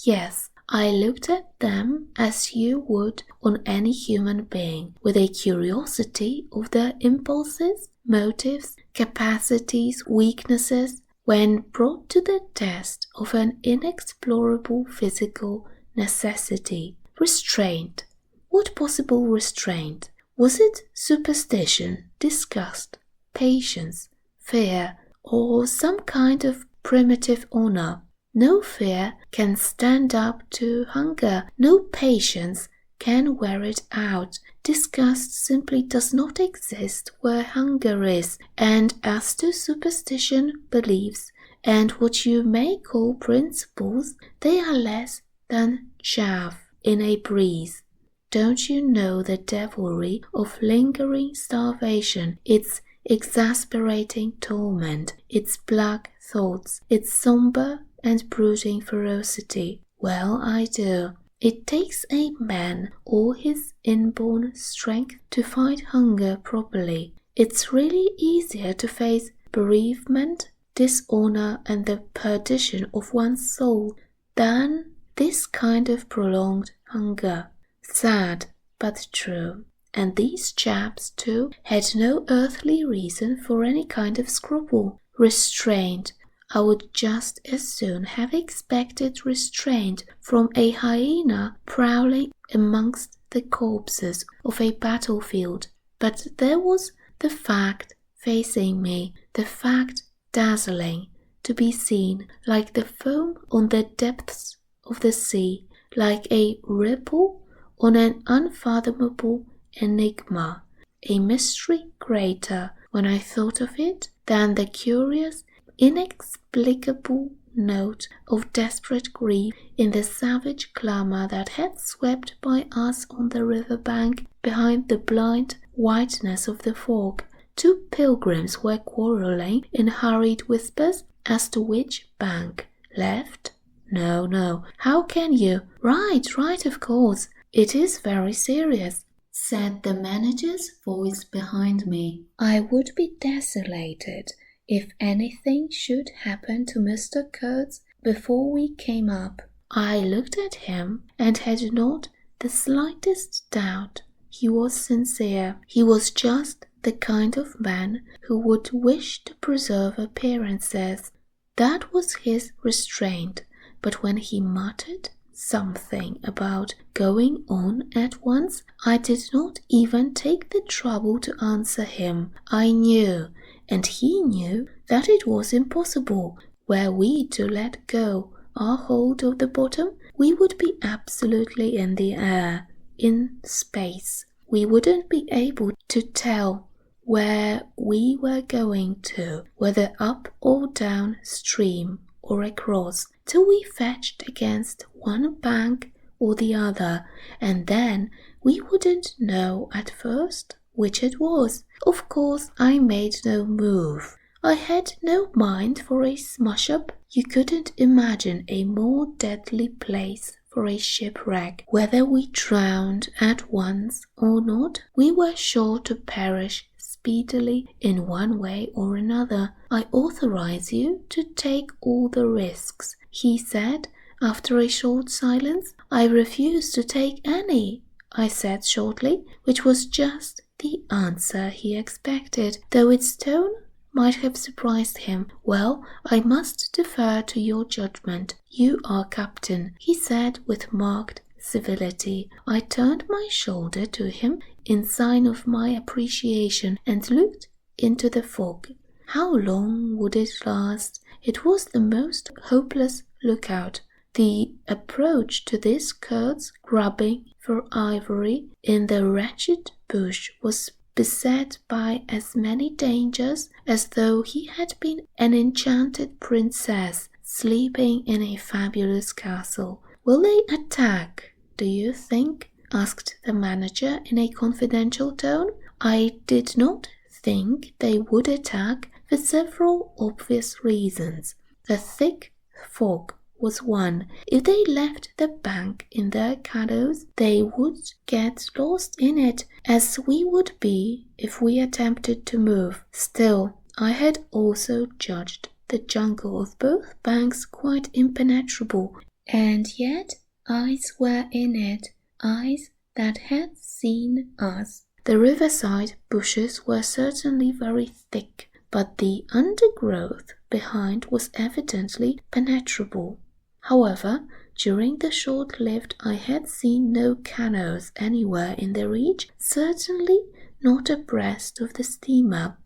[SPEAKER 1] Yes, I looked at them as you would on any human being, with a curiosity of their impulses, motives, capacities, weaknesses, when brought to the test of an inexplorable physical necessity. Restraint. What possible restraint? Was it superstition, disgust, patience, fear, or some kind of primitive honor? No fear can stand up to hunger. No patience can wear it out. Disgust simply does not exist where hunger is. And as to superstition, beliefs, and what you may call principles, they are less than chaff in a breeze. Don't you know the devilry of lingering starvation, its exasperating torment, its black thoughts, its sombre and brooding ferocity? Well, I do. It takes a man all his inborn strength to fight hunger properly. It's really easier to face bereavement, dishonor, and the perdition of one's soul than this kind of prolonged hunger. Sad, but true. And these chaps, too, had no earthly reason for any kind of scruple. Restraint. I would just as soon have expected restraint from a hyena prowling amongst the corpses of a battlefield. But there was the fact facing me, the fact dazzling, to be seen like the foam on the depths of the sea, like a ripple on an unfathomable enigma, a mystery greater, when I thought of it, than the curious, inexplicable note of desperate grief in the savage clamor that had swept by us on the river bank behind the blind whiteness of the fog. Two pilgrims were quarreling in hurried whispers as to which bank. Left? No, no. How can you? Right, of course. It is very serious, said the manager's voice behind me. I would be desolated if anything should happen to Mr. Kurtz before we came up. I looked at him and had not the slightest doubt he was sincere. He was just the kind of man who would wish to preserve appearances. That was his restraint. But when he muttered something about going on at once, I did not even take the trouble to answer him. I knew, and he knew, that it was impossible. Were we to let go our hold of the bottom, we would be absolutely in the air, in space. We wouldn't be able to tell where we were going to, whether up or down stream or across, till we fetched against one bank or the other, and then we wouldn't know at first which it was. Of course, I made no move. I had no mind for a smush-up. You couldn't imagine a more deadly place for a shipwreck. Whether we drowned at once or not, we were sure to perish speedily in one way or another. I authorize you to take all the risks, he said after a short silence. I refuse to take any, I said shortly, which was just the answer he expected, though its tone might have surprised him. Well, I must defer to your judgment. You are captain, he said with marked civility. I turned my shoulder to him in sign of my appreciation and looked into the fog. How long would it last? It was the most hopeless lookout. The approach to this Kurt's grubbing for ivory in the wretched bush was beset by as many dangers as though he had been an enchanted princess sleeping in a fabulous castle. Will they attack, do you think? Asked the manager in a confidential tone. I did not think they would attack for several obvious reasons. The thick fog was one. If they left the bank in their canoes, they would get lost in it, as we would be if we attempted to move. Still, I had also judged the jungle of both banks quite impenetrable, and yet eyes were in it, eyes that had seen us. The riverside bushes were certainly very thick, but the undergrowth behind was evidently penetrable. However, during the short lift I had seen no canoes anywhere in the reach, certainly not abreast of the steamer.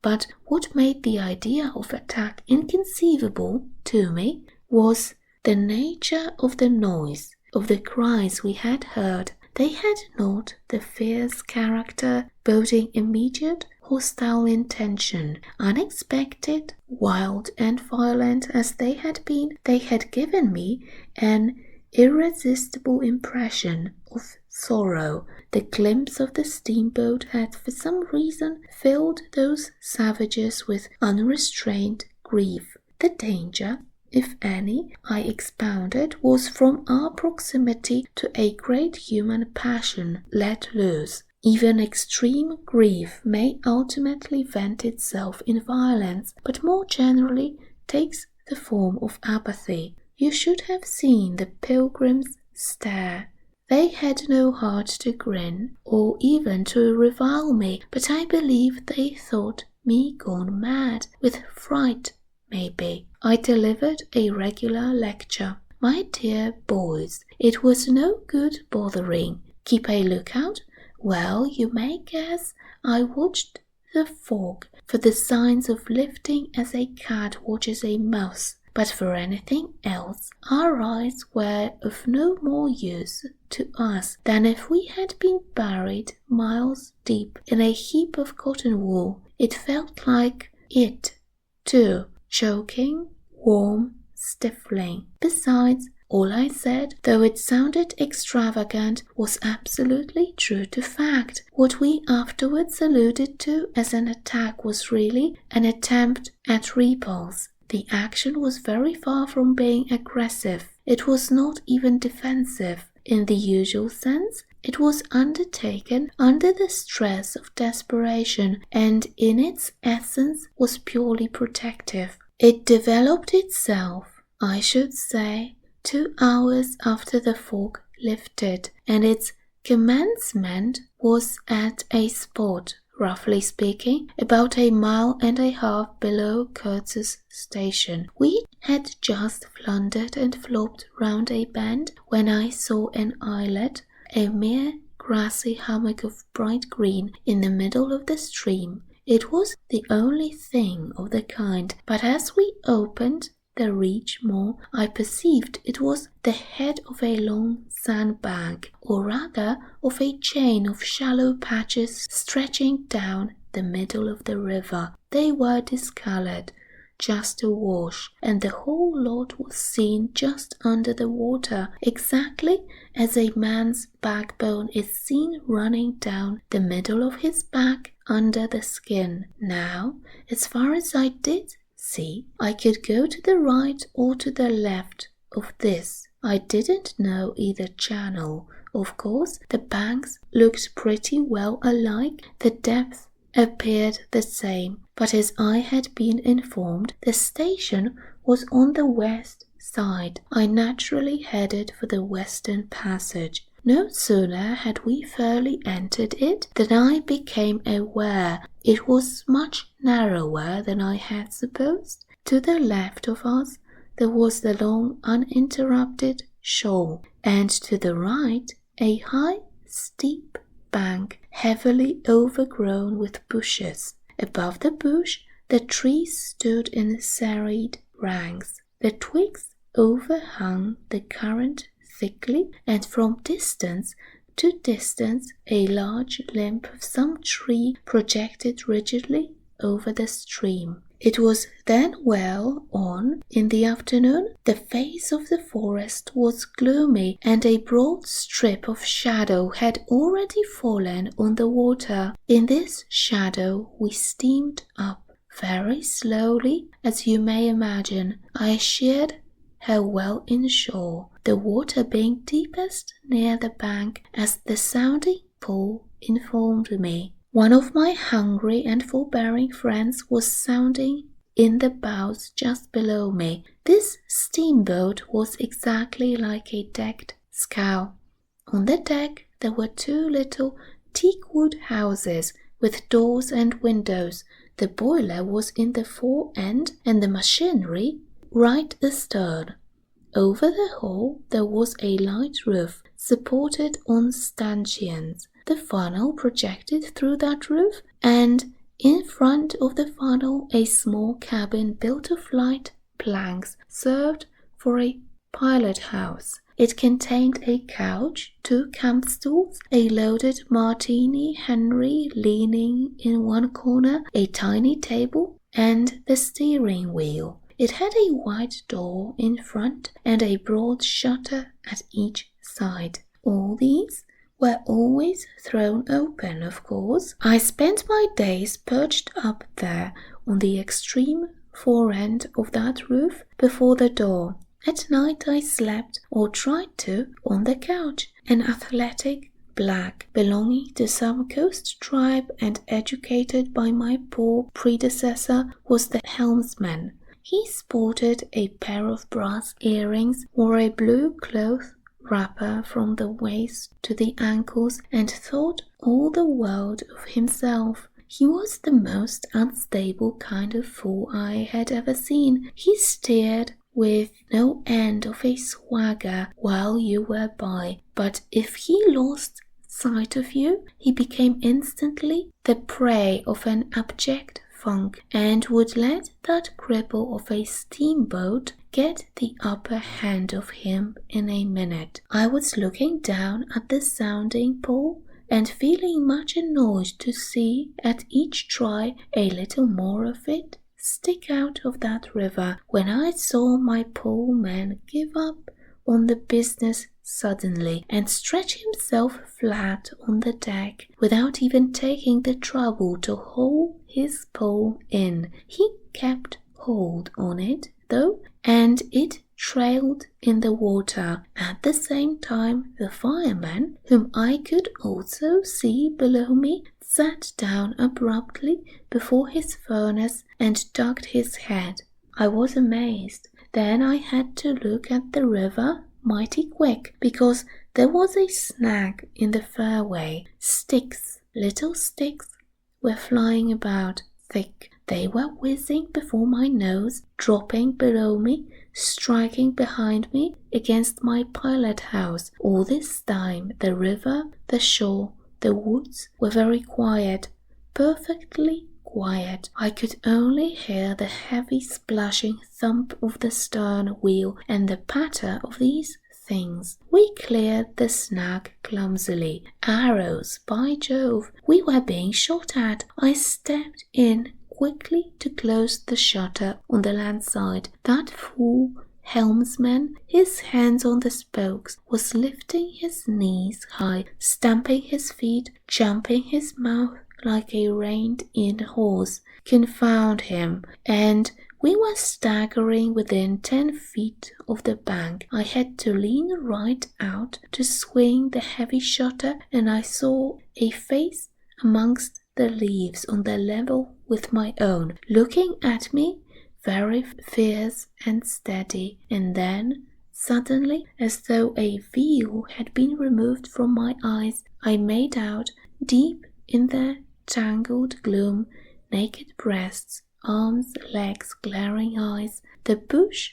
[SPEAKER 1] But what made the idea of attack inconceivable to me was the nature of the noise, of the cries we had heard. They had not the fierce character boding immediate hostile intention. Unexpected, wild and violent as they had been, they had given me an irresistible impression of sorrow. The glimpse of the steamboat had for some reason filled those savages with unrestrained grief. The danger, if any, I expounded, was from our proximity to a great human passion let loose. Even extreme grief may ultimately vent itself in violence, but more generally takes the form of apathy. You should have seen the pilgrims stare. They had no heart to grin, or even to revile me, but I believe they thought me gone mad, with fright, maybe. I delivered a regular lecture. My dear boys, it was no good bothering. Keep a lookout. Well, you may guess I watched the fog for the signs of lifting as a cat watches a mouse, but for anything else our eyes were of no more use to us than if we had been buried miles deep in a heap of cotton wool. It felt like it, too, choking, warm, stifling. Besides, all I said, though it sounded extravagant, was absolutely true to fact. What we afterwards alluded to as an attack was really an attempt at repulse. The action was very far from being aggressive. It was not even defensive in the usual sense. It was undertaken under the stress of desperation and in its essence was purely protective. It developed itself, I should say, 2 hours after the fog lifted, and its commencement was at a spot, roughly speaking, about 1.5 miles below Kurtz's station. We had just floundered and flopped round a bend when I saw an islet, a mere grassy hummock of bright green in the middle of the stream. It was the only thing of the kind, but as we opened the reach more, I perceived it was the head of a long sandbank, or rather of a chain of shallow patches stretching down the middle of the river. They were discoloured, just awash, and the whole lot was seen just under the water, exactly as a man's backbone is seen running down the middle of his back under the skin. Now, as far as I did see, I could go to the right or to the left of this. I didn't know either channel. Of course, the banks looked pretty well alike, the depth appeared the same, but as I had been informed, the station was on the west side. I naturally headed for the western passage. No sooner had we fairly entered it than I became aware it was much narrower than I had supposed. To the left of us there was the long uninterrupted shore, and to the right a high, steep bank heavily overgrown with bushes. Above the bush the trees stood in serried ranks. The twigs overhung the current thickly, and from distance to distance a large limb of some tree projected rigidly over the stream. It was then well on in the afternoon. The face of the forest was gloomy, and a broad strip of shadow had already fallen on the water. In this shadow we steamed up very slowly, as you may imagine. I sheered her well inshore, the water being deepest near the bank, as the sounding pool informed me. One of my hungry and forbearing friends was sounding in the bows just below me. This steamboat was exactly like a decked scow. On the deck there were 2 little teakwood houses with doors and windows. The boiler was in the fore end and the machinery right astern. Over the whole there was a light roof supported on stanchions. The funnel projected through that roof, and in front of the funnel a small cabin built of light planks served for a pilot house. It contained a couch, 2 camp stools, a loaded Martini Henry leaning in one corner, a tiny table, and the steering wheel. It had a wide door in front and a broad shutter at each side. All these were always thrown open, of course. I spent my days perched up there on the extreme fore end of that roof before the door. At night I slept, or tried to, on the couch. An athletic black belonging to some coast tribe and educated by my poor predecessor was the helmsman. He sported a pair of brass earrings, wore a blue cloth wrapper from the waist to the ankles, and thought all the world of himself. He was the most unstable kind of fool I had ever seen. He steered with no end of a swagger while you were by, but if he lost sight of you, he became instantly the prey of an abject funk, and would let that cripple of a steamboat get the upper hand of him in a minute. I was looking down at the sounding pole and feeling much annoyed to see at each try a little more of it stick out of that river, when I saw my poor man give up on the business suddenly and stretch himself flat on the deck without even taking the trouble to haul his pole in. He kept hold on it, though, and it trailed in the water. At the same time, the fireman, whom I could also see below me, sat down abruptly before his furnace and ducked his head. I was amazed. Then I had to look at the river mighty quick, because there was a snag in the fairway. Little sticks, were flying about thick. They were whizzing before my nose, dropping below me, striking behind me against my pilot house. All this time the river, the shore, the woods were very quiet, perfectly quiet. I could only hear the heavy splashing thump of the stern wheel and the patter of these things. We cleared the snag clumsily. Arrows, by Jove! We were being shot at. I stepped in quickly to close the shutter on the land side. That fool helmsman, his hands on the spokes, was lifting his knees high, stamping his feet, jumping his mouth like a reined-in horse. Confound him! And we were staggering within 10 feet of the bank. I had to lean right out to swing the heavy shutter, and I saw a face amongst the leaves on the level with my own, looking at me, very fierce and steady. And then, suddenly, as though a veil had been removed from my eyes, I made out, deep in the tangled gloom, naked breasts, arms, legs, glaring eyes. The bush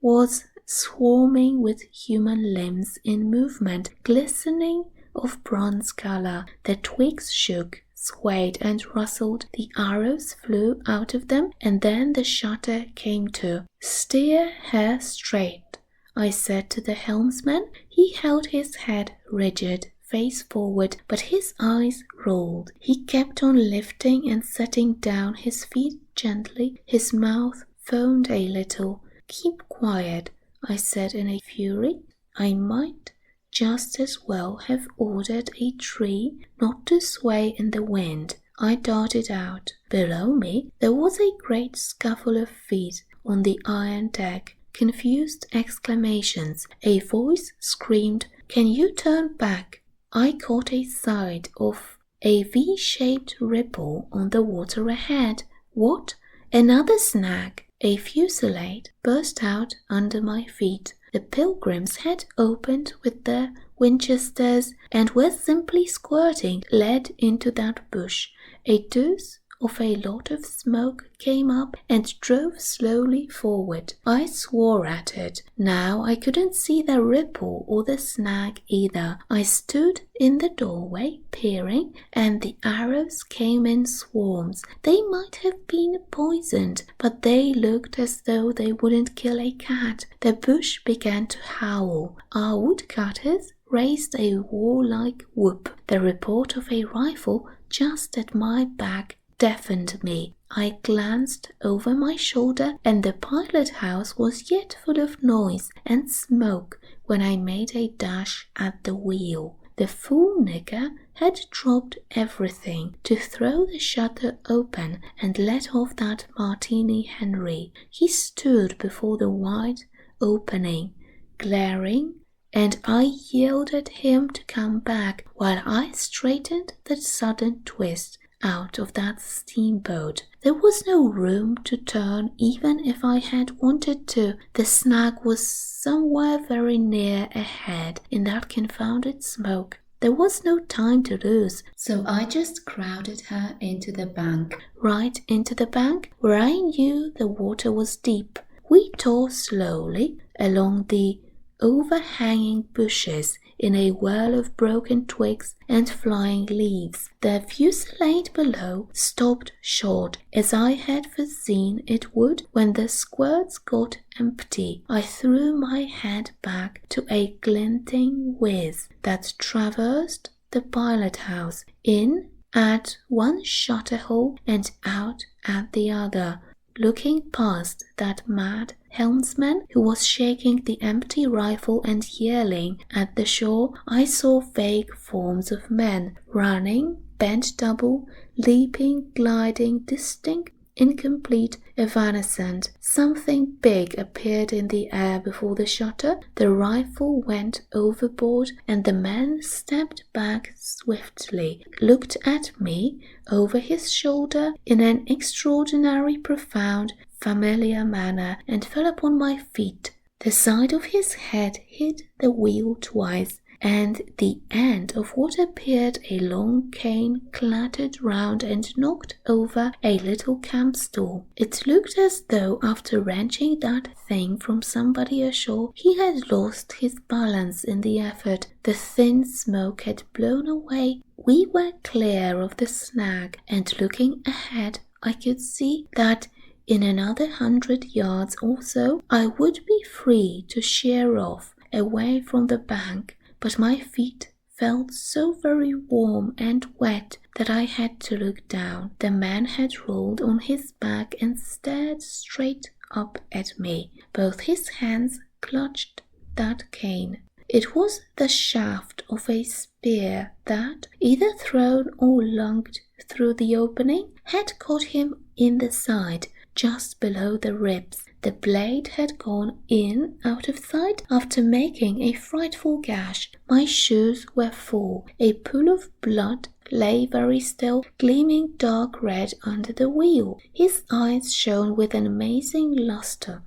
[SPEAKER 1] was swarming with human limbs in movement, glistening of bronze color. The twigs shook, swayed and rustled, the arrows flew out of them, and then the shutter came to. "Steer her straight," I said to the helmsman. He held his head rigid, face forward, but his eyes rolled. He kept on lifting and setting down his feet gently. His mouth foamed a little. "Keep quiet," I said in a fury. I might just as well have ordered a tree not to sway in the wind. I darted out. Below me there was a great scuffle of feet on the iron deck, confused exclamations. A voice screamed, "Can you turn back?" I caught a sight of a V-shaped ripple on the water ahead. What? Another snag! A fusillade burst out under my feet. The Pilgrims had opened with their Winchesters and were simply squirting lead into that bush. A deuce of a lot of smoke came up and drove slowly forward. I swore at it. Now I couldn't see the ripple or the snag either. I stood in the doorway peering, and the arrows came in swarms. They might have been poisoned, but they looked as though they wouldn't kill a cat. The bush began to howl. Our woodcutters raised a warlike whoop. The report of a rifle just at my back deafened me. I glanced over my shoulder, and the pilot house was yet full of noise and smoke when I made a dash at the wheel. The fool nigger had dropped everything to throw the shutter open and let off that Martini Henry. He stood before the wide opening, glaring, and I yelled at him to come back while I straightened the sudden twist out of that steamboat. There was no room to turn even if I had wanted to. The snag was somewhere very near ahead in that confounded smoke. There was no time to lose, so I just crowded her into the bank, right into the bank where I knew the water was deep. We tore slowly along the overhanging bushes in a whirl of broken twigs and flying leaves. The fusillade below stopped short, as I had foreseen it would when the squirts got empty. I threw my head back to a glinting whiz that traversed the pilot-house, in at one shutter-hole and out at the other. Looking past that mad helmsman who was shaking the empty rifle and yelling at the shore, I saw vague forms of men, running, bent double, leaping, gliding, distinct, incomplete, evanescent. Something big appeared in the air before the shutter, the rifle went overboard, and the man stepped back swiftly, looked at me over his shoulder in an extraordinary, profound, familiar manner, and fell upon my feet. The side of his head hit the wheel twice, and the end of what appeared a long cane clattered round and knocked over a little camp stool. It looked as though, after wrenching that thing from somebody ashore, he had lost his balance in the effort. The thin smoke had blown away. We were clear of the snag, and looking ahead, I could see that in another 100 yards or so I would be free to sheer off, away from the bank. But my feet felt so very warm and wet that I had to look down. The man had rolled on his back and stared straight up at me. Both his hands clutched that cane. It was the shaft of a spear that, either thrown or lunged through the opening, had caught him in the side, just below the ribs. The blade had gone in out of sight after making a frightful gash. My shoes were full. A pool of blood lay very still, gleaming dark red under the wheel. His eyes shone with an amazing luster.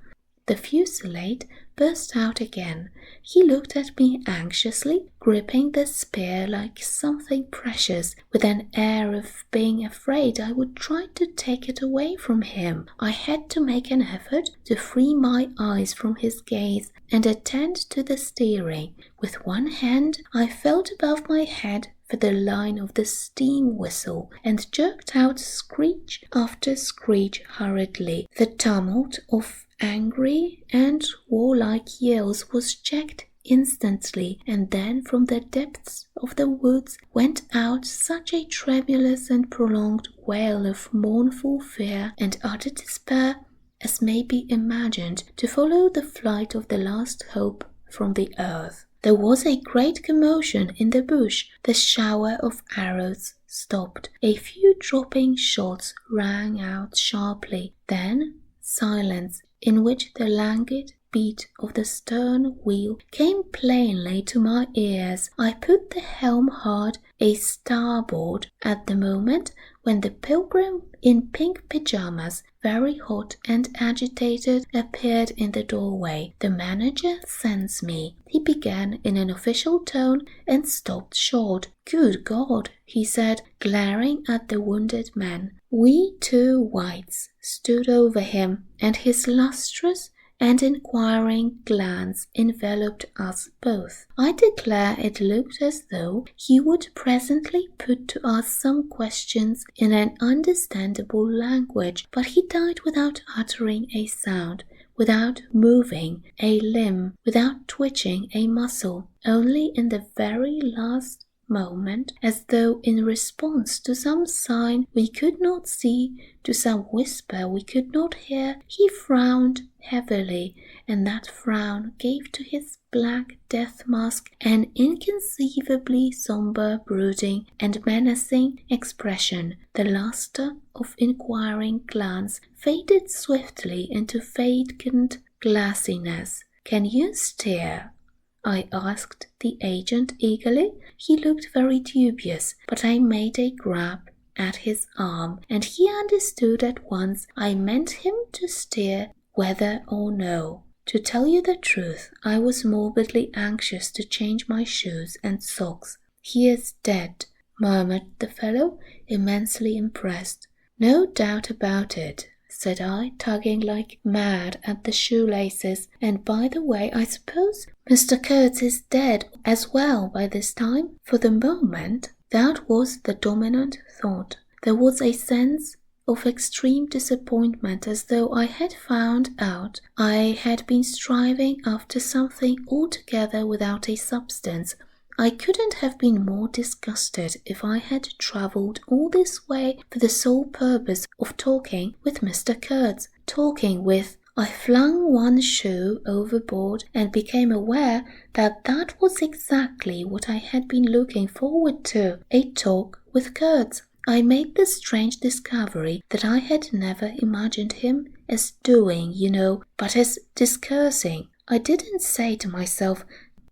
[SPEAKER 1] The fusillade burst out again. He looked at me anxiously, gripping the spear like something precious, with an air of being afraid I would try to take it away from him. I had to make an effort to free my eyes from his gaze and attend to the steering. With one hand I felt above my head for the line of the steam whistle and jerked out screech after screech hurriedly. The tumult of angry and warlike yells was checked instantly, and then from the depths of the woods went out such a tremulous and prolonged wail of mournful fear and utter despair as may be imagined to follow the flight of the last hope from the earth. There was a great commotion in the bush. The shower of arrows stopped. A few dropping shots rang out sharply. Then silence, in which the languid beat of the stern wheel came plainly to my ears. I put the helm hard a starboard at the moment when the pilgrim in pink pyjamas, very hot and agitated, appeared in the doorway. The manager sends me, he began in an official tone, and stopped short. "Good God," he said, glaring at the wounded man. We two whites stood over him, and his lustrous and inquiring glance enveloped us both. I declare it looked as though he would presently put to us some questions in an understandable language, but he died without uttering a sound, without moving a limb, without twitching a muscle, only in the very last moment, as though in response to some sign we could not see, to some whisper we could not hear, he frowned heavily, and that frown gave to his black death mask an inconceivably sombre, brooding, and menacing expression. The luster of inquiring glance faded swiftly into vacant glassiness. "Can you steer?" I asked the agent eagerly. He looked very dubious, but I made a grab at his arm, and he understood at once I meant him to steer whether or no. To tell you the truth, I was morbidly anxious to change my shoes and socks. "He is dead," murmured the fellow, immensely impressed. "No doubt about it," said I, tugging like mad at the shoelaces. "And by the way, I suppose Mr. Kurtz is dead as well by this time?" For the moment, that was the dominant thought. There was a sense of extreme disappointment, as though I had found out I had been striving after something altogether without a substance. I couldn't have been more disgusted if I had travelled all this way for the sole purpose of talking with Mr. Kurtz. I flung one shoe overboard and became aware that that was exactly what I had been looking forward to, a talk with Kurtz. I made the strange discovery that I had never imagined him as doing, but as discoursing. I didn't say to myself,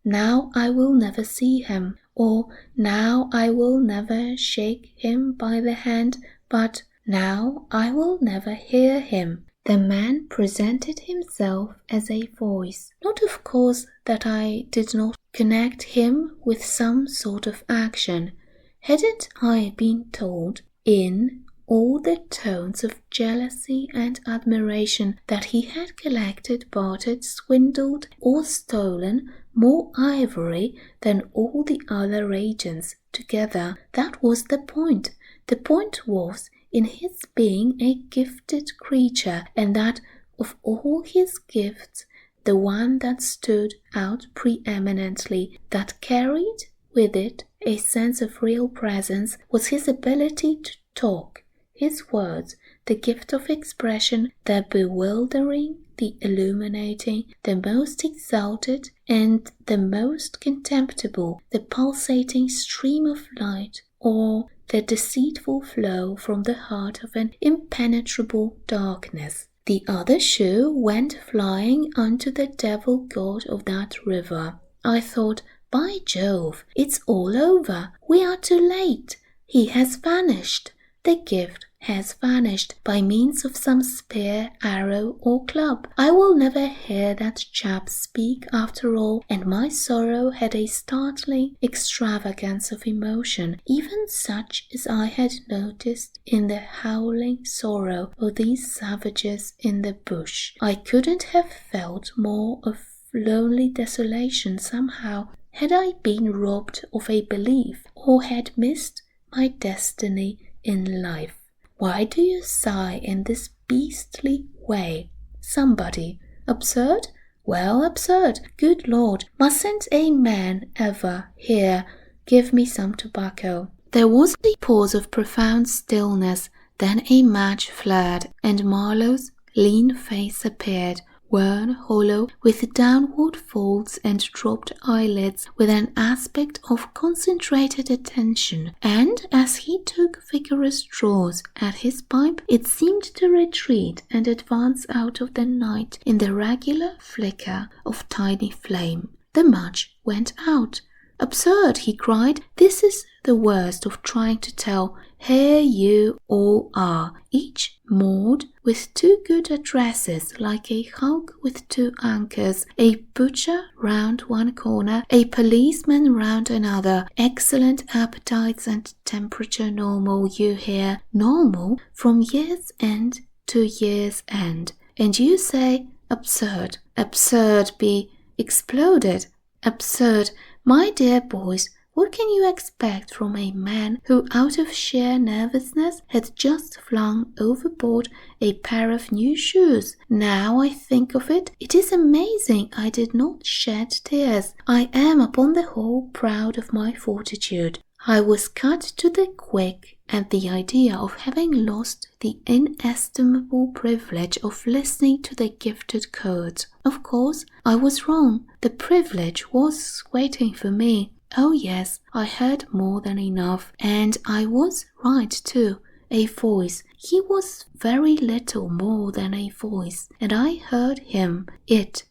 [SPEAKER 1] "Now I will never see him," or "Now I will never shake him by the hand," but "Now I will never hear him." The man presented himself as a voice. Not, of course, that I did not connect him with some sort of action. Hadn't I been told, in all the tones of jealousy and admiration, that he had collected, bartered, swindled, or stolen more ivory than all the other agents together? That was the point. The point was in his being a gifted creature, and that of all his gifts, the one that stood out preeminently, that carried with it a sense of real presence, was his ability to talk. His words, the gift of expression, the bewildering, the illuminating, the most exalted, and the most contemptible, the pulsating stream of light, or the deceitful flow from the heart of an impenetrable darkness. The other shoe went flying unto the devil god of that river. I thought, "By Jove, it's all over. We are too late. He has vanished. The gift has vanished by means of some spear, arrow, or club. I will never hear that chap speak after all." And my sorrow had a startling extravagance of emotion, even such as I had noticed in the howling sorrow of these savages in the bush. I couldn't have felt more of lonely desolation somehow had I been robbed of a belief, or had missed my destiny in life. "Why do you sigh in this beastly way?" Somebody. "Absurd? Well, absurd. Good Lord, mustn't a man ever here give me some tobacco?" There was a pause of profound stillness, then a match flared, and Marlowe's lean face appeared, worn, hollow, with downward folds and dropped eyelids, with an aspect of concentrated attention, and as he took vigorous draws at his pipe, it seemed to retreat and advance out of the night in the regular flicker of tiny flame. The match went out. "Absurd!" he cried. "This is the worst of trying to tell. Here you all are, each moored with two good addresses, like a hulk with two anchors, a butcher round one corner, a policeman round another, excellent appetites and temperature normal, you hear, normal from year's end to year's end. And you say, absurd, absurd be exploded, absurd. My dear boys, what can you expect from a man who, out of sheer nervousness, had just flung overboard a pair of new shoes? Now I think of it, it is amazing I did not shed tears. I am, upon the whole, proud of my fortitude. I was cut to the quick at the idea of having lost the inestimable privilege of listening to the gifted Kurtz. Of course, I was wrong. The privilege was waiting for me. Oh yes, I heard more than enough, and I was right too. A voice. He was very little more than a voice, and I heard him.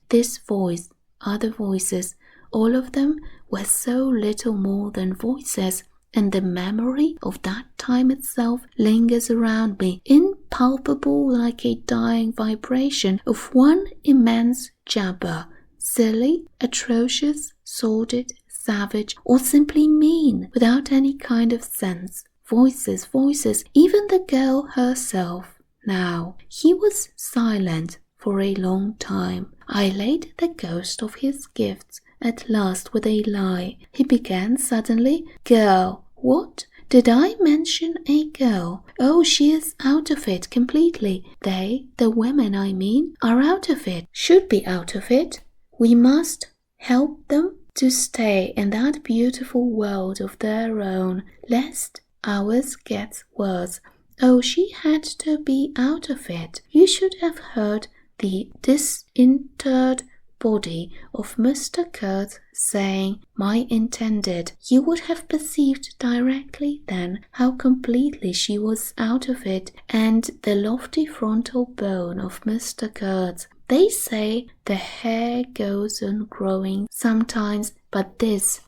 [SPEAKER 1] This voice, other voices, all of them were so little more than voices, and the memory of that time itself lingers around me, impalpable like a dying vibration of one immense jabber, silly, atrocious, sordid, savage, or simply mean, without any kind of sense. Voices, voices, even the girl herself. Now he was silent for a long time. I laid the ghost of his gifts at last with a lie. He began suddenly, "Girl, what? Did I mention a girl? Oh, she is out of it completely. They, the women I mean, are out of it, should be out of it. We must help them to stay in that beautiful world of their own, lest ours gets worse. Oh, she had to be out of it. You should have heard the disinterred body of Mr. Kurtz saying, 'My intended.' You would have perceived directly then how completely she was out of it, and the lofty frontal bone of Mr. Kurtz. They say the hair goes on growing sometimes, but this,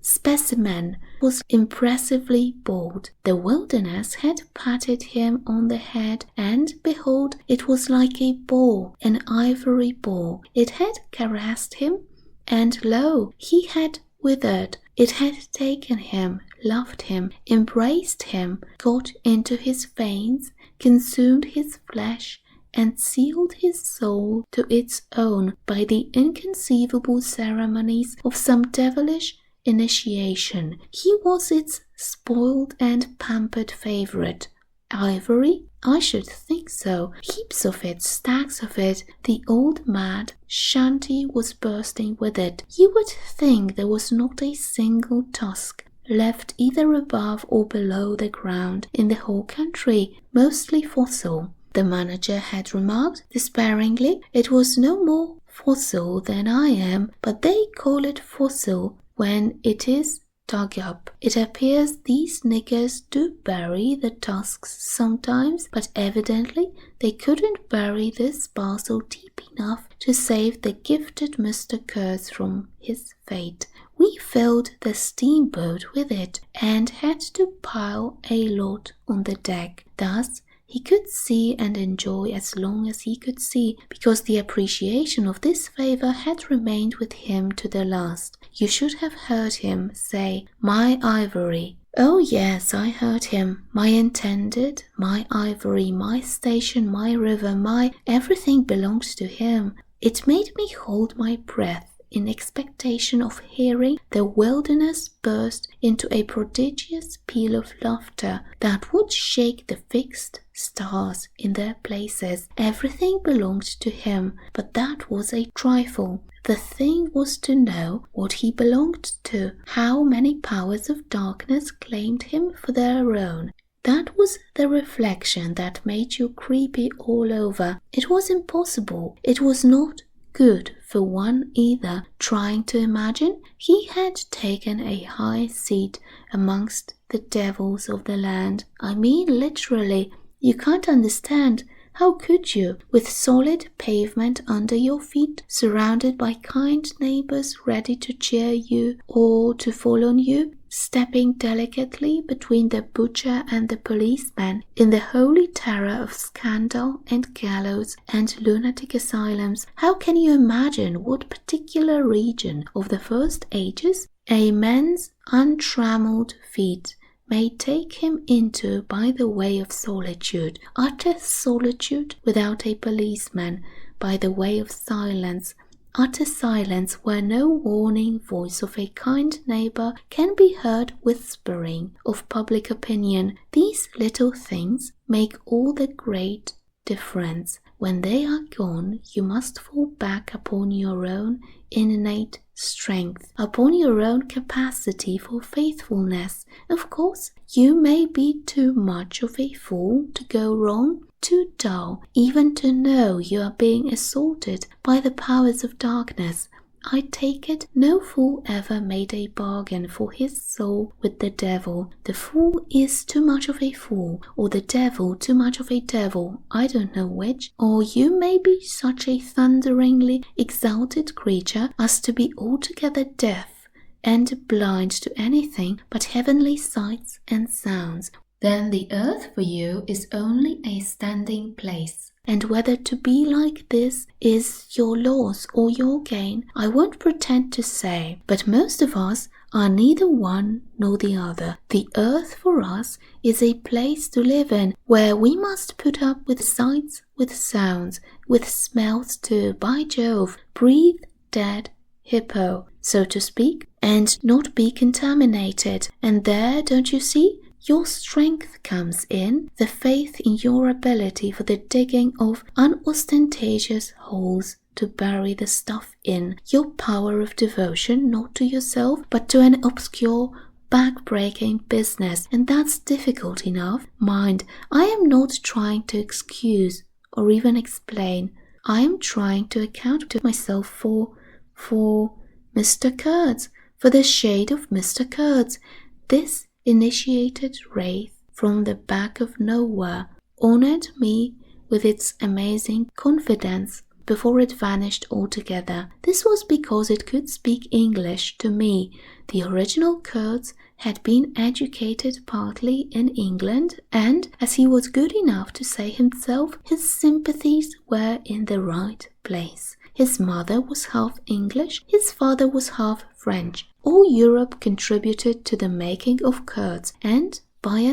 [SPEAKER 1] specimen was impressively bald. The wilderness had patted him on the head, and behold, it was like a ball, an ivory ball. It had caressed him, and lo, he had withered. It had taken him, loved him, embraced him, got into his veins, consumed his flesh, and sealed his soul to its own by the inconceivable ceremonies of some devilish initiation. He was its spoiled and pampered favorite. Ivory? I should think so. Heaps of it, stacks of it. The old mad shanty was bursting with it. You would think there was not a single tusk left either above or below the ground in the whole country, mostly fossil. The manager had remarked despairingly, "It was no more fossil than I am, but they call it fossil when it is dug up. It appears these niggers do bury the tusks sometimes, but evidently they couldn't bury this parcel deep enough to save the gifted Mr. Kurtz from his fate. We filled the steamboat with it and had to pile a lot on the deck. Thus, he could see and enjoy as long as he could see, because the appreciation of this favor had remained with him to the last. You should have heard him say, 'My ivory.' Oh yes, I heard him. My intended, my ivory, my station, my river, my everything belonged to him. It made me hold my breath in expectation of hearing the wilderness burst into a prodigious peal of laughter that would shake the fixed stars in their places. Everything belonged to him, but that was a trifle. The thing was to know what he belonged to, how many powers of darkness claimed him for their own. That was the reflection that made you creepy all over. It was impossible. It was not good for one either, trying to imagine he had taken a high seat amongst the devils of the land. I mean literally. You can't understand. How could you, with solid pavement under your feet, surrounded by kind neighbors ready to cheer you or to fall on you, stepping delicately between the butcher and the policeman in the holy terror of scandal and gallows and lunatic asylums? How can you imagine what particular region of the first ages a man's untrammeled feet may take him into by the way of solitude, utter solitude without a policeman, by the way of silence, utter silence where no warning voice of a kind neighbor can be heard whispering of public opinion? These little things make all the great difference. When they are gone, you must fall back upon your own innate strength, upon your own capacity for faithfulness. Of course, you may be too much of a fool to go wrong, too dull even to know you are being assaulted by the powers of darkness. I take it no fool ever made a bargain for his soul with the devil. The fool is too much of a fool, or the devil too much of a devil, I don't know which. Or you may be such a thunderingly exalted creature as to be altogether deaf and blind to anything but heavenly sights and sounds. Then the earth for you is only a standing place. And whether to be like this is your loss or your gain, I won't pretend to say. But most of us are neither one nor the other. The earth for us is a place to live in, where we must put up with sights, with sounds, with smells too, by Jove, breathe dead hippo, so to speak, and not be contaminated. And there, don't you see, your strength comes in, the faith in your ability for the digging of unostentatious holes to bury the stuff in, your power of devotion not to yourself but to an obscure back-breaking business. And that's difficult enough. Mind, I am not trying to excuse or even explain. I am trying to account to myself for Mr. Kurtz, for the shade of Mr. Kurtz. This initiated wraith from the back of nowhere honored me with its amazing confidence before it vanished altogether. This was because it could speak English to me. The original Kurtz had been educated partly in England, and, as he was good enough to say himself, his sympathies were in the right place. His mother was half English, his father was half French. All Europe contributed to the making of Kurtz, and by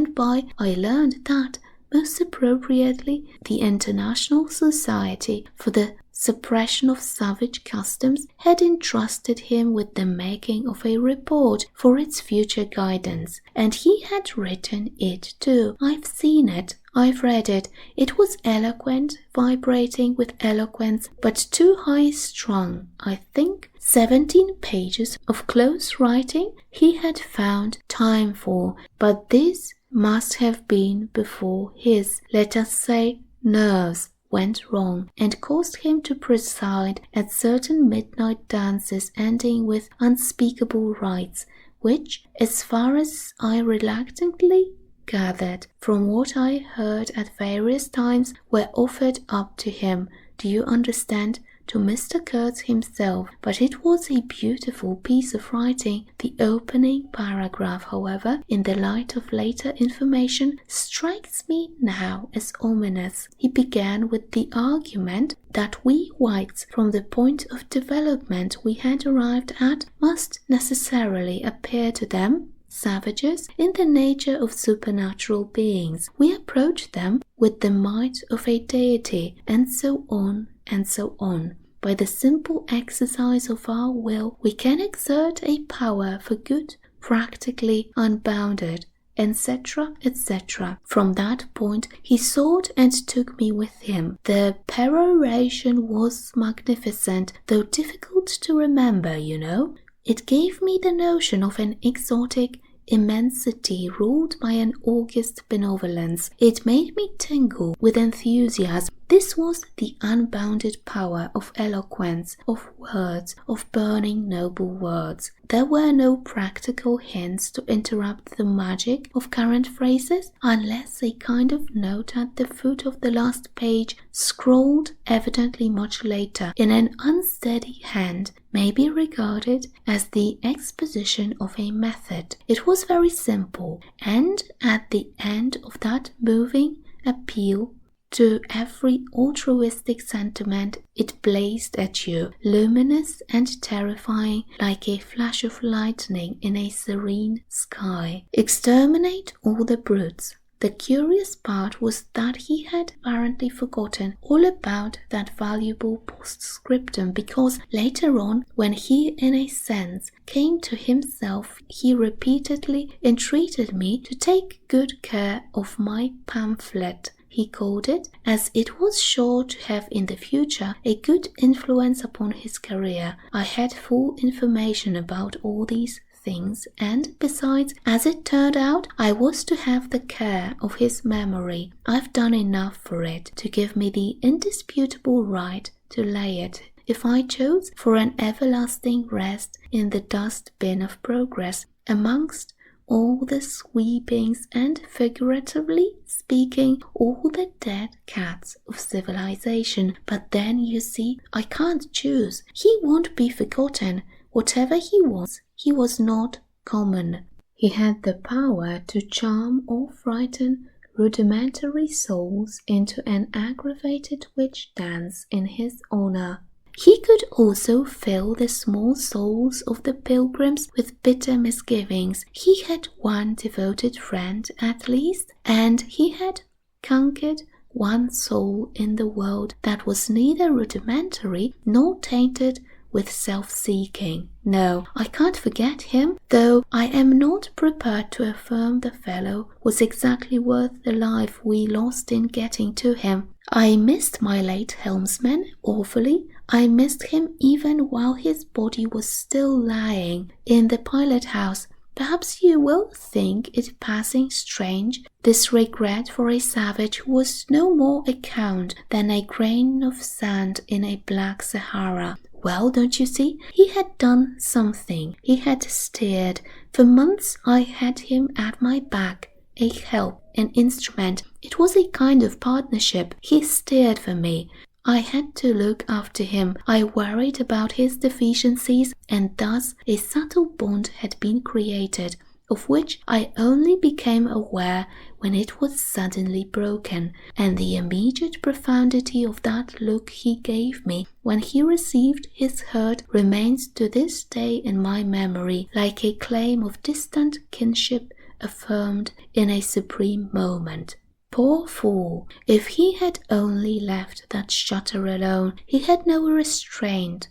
[SPEAKER 1] I learned that, most appropriately, the International Society for the Suppression of Savage Customs had entrusted him with the making of a report for its future guidance, and he had written it too. I've seen it, I've read it. It was eloquent, vibrating with eloquence, but too high-strung, I think. 17 pages of close writing he had found time for, but this must have been before his, let us say, nerves went wrong and caused him to preside at certain midnight dances ending with unspeakable rites, which, as far as I reluctantly gathered from what I heard at various times, were offered up to him, do you understand, to Mr. Kurtz himself. But it was a beautiful piece of writing. The opening paragraph, however, in the light of later information, strikes me now as ominous. He began with the argument that we whites, from the point of development we had arrived at, must necessarily appear to them savages in the nature of supernatural beings. We approach them with the might of a deity, and so on and so on. By the simple exercise of our will, we can exert a power for good practically unbounded, etc., etc. From that point, he sought and took me with him. The peroration was magnificent, though difficult to remember, you know. It gave me the notion of an exotic immensity ruled by an august benevolence. It made me tingle with enthusiasm. This was the unbounded power of eloquence, of words, of burning noble words. There were no practical hints to interrupt the magic of current phrases, unless a kind of note at the foot of the last page, scrawled evidently much later in an unsteady hand, may be regarded as the exposition of a method. It was very simple, and at the end of that moving appeal to every altruistic sentiment, it blazed at you, luminous and terrifying, like a flash of lightning in a serene sky. Exterminate all the brutes. The curious part was that he had apparently forgotten all about that valuable postscriptum, because later on, when he in a sense came to himself, he repeatedly entreated me to take good care of my pamphlet, he called it, as it was sure to have in the future a good influence upon his career. I had full information about all these things, and besides, as it turned out, I was to have the care of his memory. I've done enough for it to give me the indisputable right to lay it, if I chose, for an everlasting rest in the dust-bin of progress, amongst all the sweepings and, figuratively speaking, all the dead cats of civilization. But then, you see, I can't choose. He won't be forgotten. Whatever he was not common. He had the power to charm or frighten rudimentary souls into an aggravated witch dance in his honor. He could also fill the small souls of the pilgrims with bitter misgivings. He had one devoted friend at least, and he had conquered one soul in the world that was neither rudimentary nor tainted with self-seeking. No, I can't forget him, though I am not prepared to affirm the fellow was exactly worth the life we lost in getting to him. I missed my late helmsman awfully. I missed him even while his body was still lying in the pilot-house. Perhaps you will think it passing strange, this regret for a savage who was no more account than a grain of sand in a black Sahara. Well, don't you see, he had done something. He had steered. For months I had him at my back, a help, an instrument. It was a kind of partnership. He steered for me. I had to look after him. I worried about his deficiencies, and thus a subtle bond had been created, of which I only became aware when it was suddenly broken, and the immediate profundity of that look he gave me when he received his hurt remains to this day in my memory like a claim of distant kinship affirmed in a supreme moment. Poor fool! If he had only left that shutter alone, he had no restraint,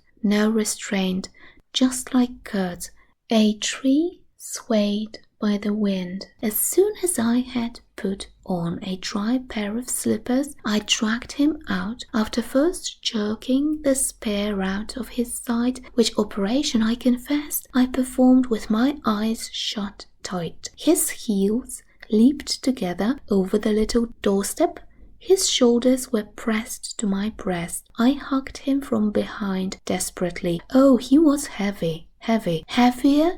[SPEAKER 1] just like Kurtz. A tree swayed by the wind. As soon as I had put on a dry pair of slippers, I dragged him out, after first jerking the spear out of his side, which operation, I confess, I performed with my eyes shut tight. His heels leaped together over the little doorstep. His shoulders were pressed to my breast. I hugged him from behind desperately. Oh, he was heavier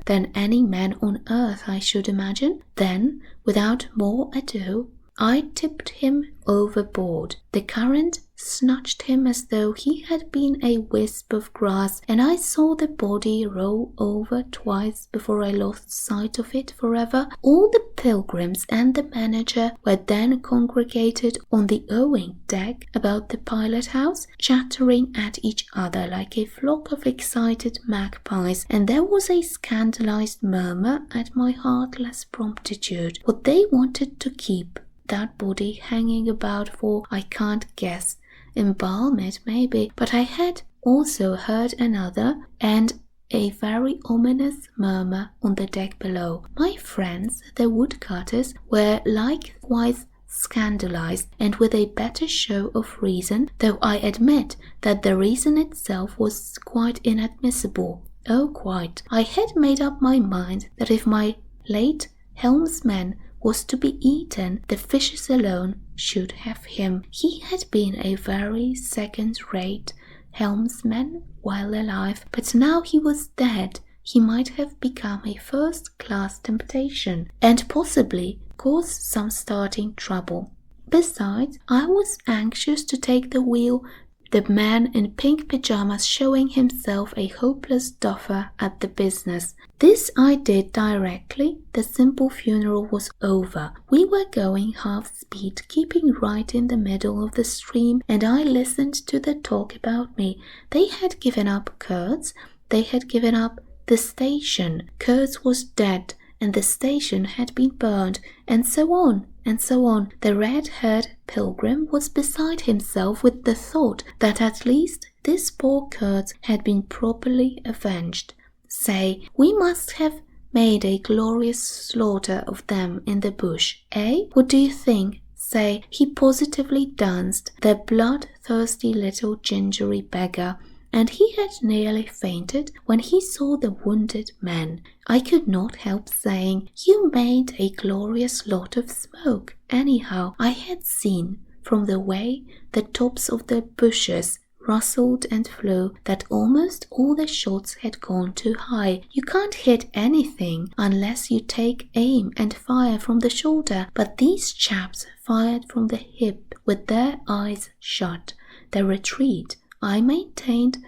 [SPEAKER 1] than any man on earth, I should imagine. Then, without more ado, I tipped him overboard. The current snatched him as though he had been a wisp of grass, and I saw the body roll over twice before I lost sight of it forever. All the pilgrims and the manager were then congregated on the owing deck about the pilot-house, chattering at each other like a flock of excited magpies, and there was a scandalized murmur at my heartless promptitude. What they wanted to keep that body hanging about for, I can't guess. Embalm it, maybe, but I had also heard another and a very ominous murmur on the deck below. My friends, the woodcutters, were likewise scandalized, and with a better show of reason, though I admit that the reason itself was quite inadmissible. Oh, quite. I had made up my mind that if my late helmsman was to be eaten, the fishes alone should have him. He had been a very second-rate helmsman while alive, but now he was dead. He might have become a first-class temptation, and possibly cause some starting trouble. Besides, I was anxious to take the wheel, the man in pink pyjamas showing himself a hopeless duffer at the business. This I did directly the simple funeral was over. We were going half-speed, keeping right in the middle of the stream, and I listened to the talk about me. They had given up Kurtz. They had given up the station. Kurtz was dead, and the station had been burned, and so on, and so on. The red-haired pilgrim was beside himself with the thought that at least this poor Kurtz had been properly avenged. Say, we must have made a glorious slaughter of them in the bush, eh? What do you think? Say, he positively danced, the bloodthirsty little gingery beggar, and he had nearly fainted when he saw the wounded man. I could not help saying, you made a glorious lot of smoke. Anyhow, I had seen, from the way the tops of the bushes rustled and flew, that almost all the shots had gone too high. You can't hit anything unless you take aim and fire from the shoulder, but these chaps fired from the hip with their eyes shut. The retreat, I maintained,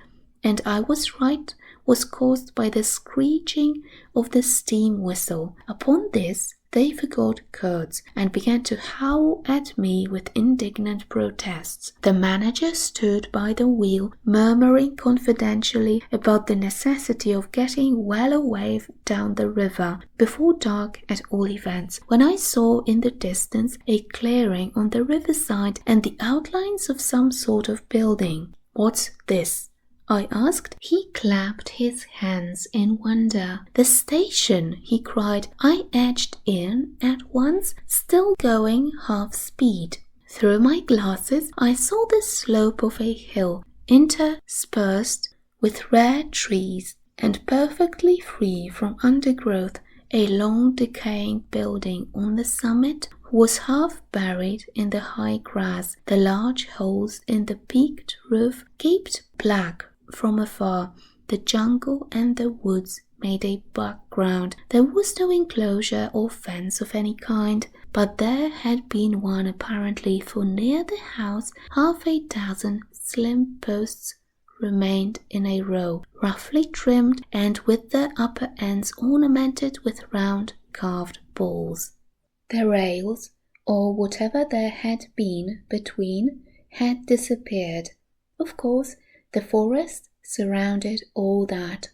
[SPEAKER 1] and I was right, was caused by the screeching of the steam whistle. Upon this, they forgot curds and began to howl at me with indignant protests. The manager stood by the wheel, murmuring confidentially about the necessity of getting well away down the river, before dark at all events, when I saw in the distance a clearing on the riverside and the outlines of some sort of building. "What's this?" I asked. He clapped his hands in wonder. "The station," he cried. I edged in at once, still going half speed. Through my glasses I saw the slope of a hill, interspersed with rare trees, and perfectly free from undergrowth. A long decaying building on the summit was half buried in the high grass. The large holes in the peaked roof gaped black from afar. The jungle and the woods made a background. There was no enclosure or fence of any kind, but there had been one apparently, for near the house half a dozen slim posts remained in a row, roughly trimmed and with their upper ends ornamented with round carved balls. The rails, or whatever there had been between, had disappeared. Of course, the forest surrounded all that.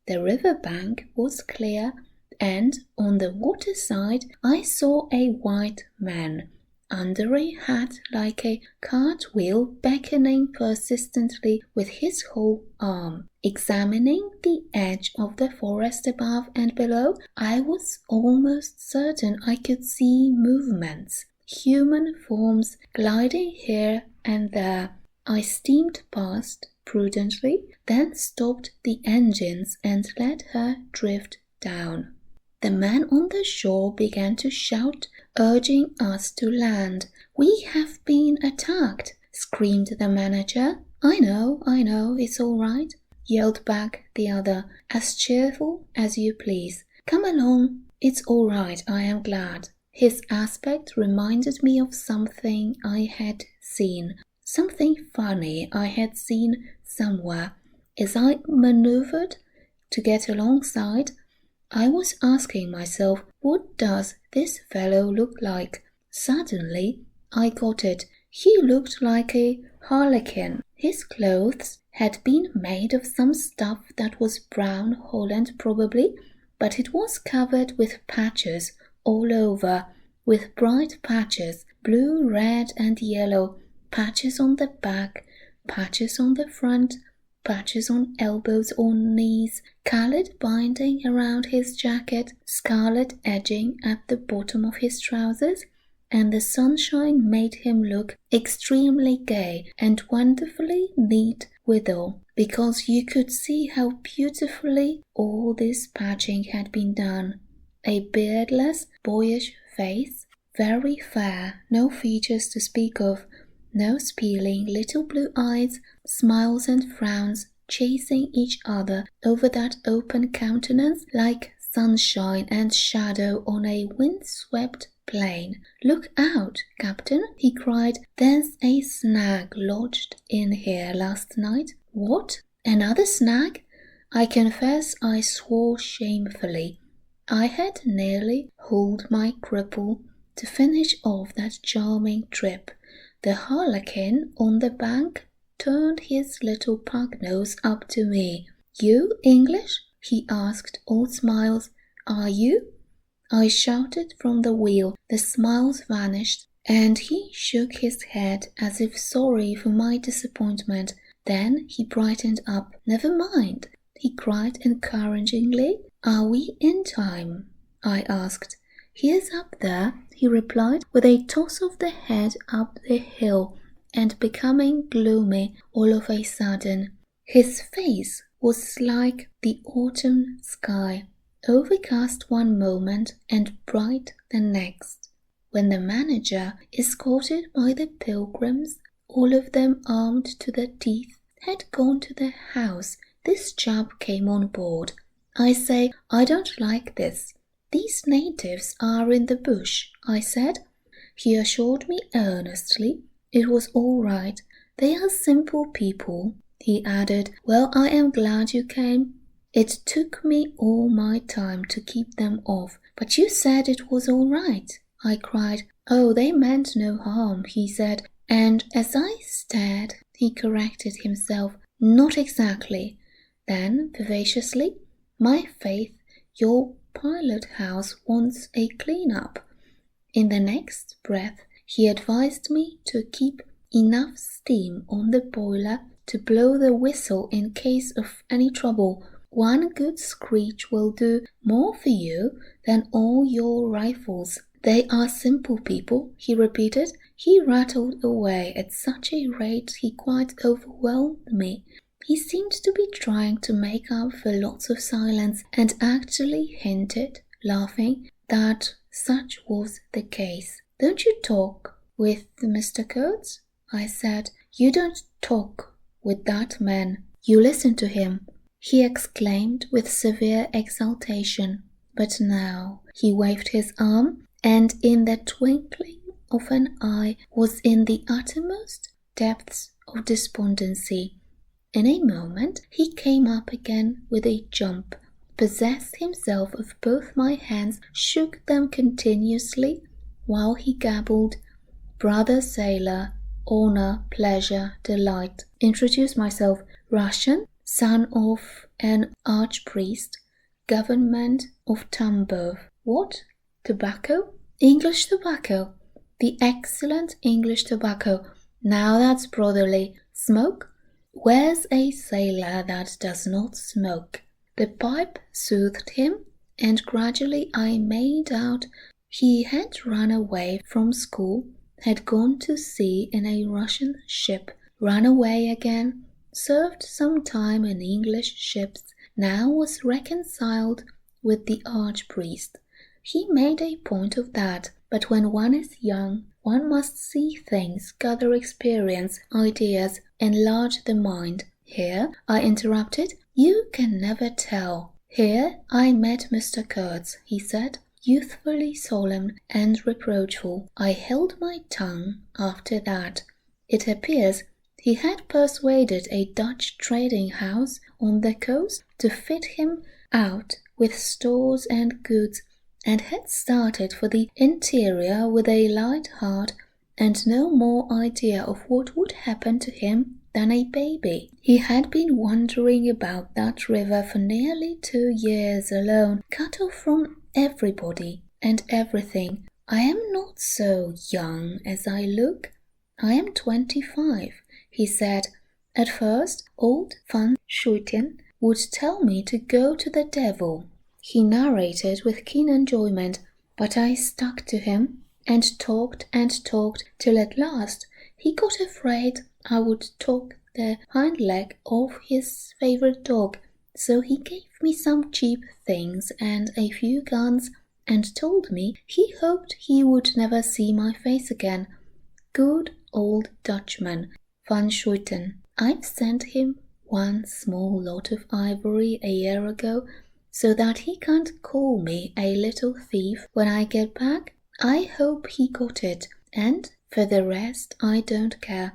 [SPEAKER 1] The river bank was clear, and on the water side I saw a white man, under a hat like a cartwheel, beckoning persistently with his whole arm. Examining the edge of the forest above and below, I was almost certain I could see movements, human forms gliding here and there. I steamed past prudently, then stopped the engines and let her drift down. The man on the shore began to shout, urging us to land. "We have been attacked," screamed the manager. I know, it's all right," yelled back the other, as cheerful as you please. "Come along, it's all right, I am glad." His aspect reminded me of something I had seen, something funny I had seen somewhere. As I maneuvered to get alongside, I was asking myself, what does this fellow look like? Suddenly, I got it. He looked like a harlequin. His clothes had been made of some stuff that was brown holland probably, but it was covered with patches all over, with bright patches, blue, red, and yellow, patches on the back, patches on the front, patches on elbows or knees, scarlet binding around his jacket, scarlet edging at the bottom of his trousers, and the sunshine made him look extremely gay and wonderfully neat withal, because you could see how beautifully all this patching had been done. A beardless, boyish face, very fair, no features to speak of, nose peeling, little blue eyes, smiles and frowns chasing each other over that open countenance like sunshine and shadow on a wind-swept plain. "Look out, Captain," he cried. "There's a snag lodged in here last night." "What? Another snag?" I confess I swore shamefully. I had nearly hauled my cripple to finish off that charming trip. The harlequin on the bank turned his little pug nose up to me. "You English?" he asked, all smiles. "Are you?" I shouted from the wheel. The smiles vanished, and he shook his head as if sorry for my disappointment. Then he brightened up. "Never mind," he cried encouragingly. "Are we in time?" I asked. "He is up there," he replied, with a toss of the head up the hill, and becoming gloomy all of a sudden. His face was like the autumn sky, overcast one moment and bright the next. When the manager, escorted by the pilgrims, all of them armed to the teeth, had gone to the house, this chap came on board. "I say, I don't like this. These natives are in the bush," I said. He assured me earnestly it was all right. "They are simple people," he added. "Well, I am glad you came. It took me all my time to keep them off, but you said it was all right, I cried. Oh, they meant no harm, he said, and as I stared, he corrected himself. Not exactly. Then, vivaciously, my faith, your pilot house wants a clean-up. In the next breath, he advised me to keep enough steam on the boiler to blow the whistle in case of any trouble. One good screech will do more for you than all your rifles. They are simple people, he repeated. He rattled away at such a rate he quite overwhelmed me. He seemed to be trying to make up for lots of silence, and actually hinted, laughing, that such was the case. Don't you talk with Mr. Kurtz? I said. You don't talk with that man. You listen to him, he exclaimed with severe exultation. But now he waved his arm, and in the twinkling of an eye was in the uttermost depths of despondency. In a moment he came up again with a jump, possessed himself of both my hands, shook them continuously, while he gabbled, "Brother sailor, honor, pleasure, delight. Introduce myself. Russian, son of an archpriest, government of Tambov. What? Tobacco? English tobacco. The excellent English tobacco. Now that's brotherly. Smoke? Where's a sailor that does not smoke?" The pipe soothed him, and gradually I made out he had run away from school, had gone to sea in a Russian ship, run away again, served some time in English ships, now was reconciled with the archpriest. He made a point of that, but when one is young, one must see things, gather experience, ideas, enlarge the mind. Here, I interrupted, you can never tell. Here I met Mr. Kurtz, he said, youthfully solemn and reproachful. I held my tongue after that. It appears he had persuaded a Dutch trading house on the coast to fit him out with stores and goods, and had started for the interior with a light heart and no more idea of what would happen to him than a baby. He had been wandering about that river for nearly 2 years alone, cut off from everybody and everything. I am not so young as I look. I am 25, he said. At first, old Van Schuiten would tell me to go to the devil. He narrated with keen enjoyment, but I stuck to him and talked till at last he got afraid I would talk the hind leg off his favorite dog, so he gave me some cheap things and a few guns and told me he hoped he would never see my face again. Good old Dutchman, Van Schuiten. I've sent him one small lot of ivory a year ago, so that he can't call me a little thief when I get back. I hope he got it, and for the rest I don't care.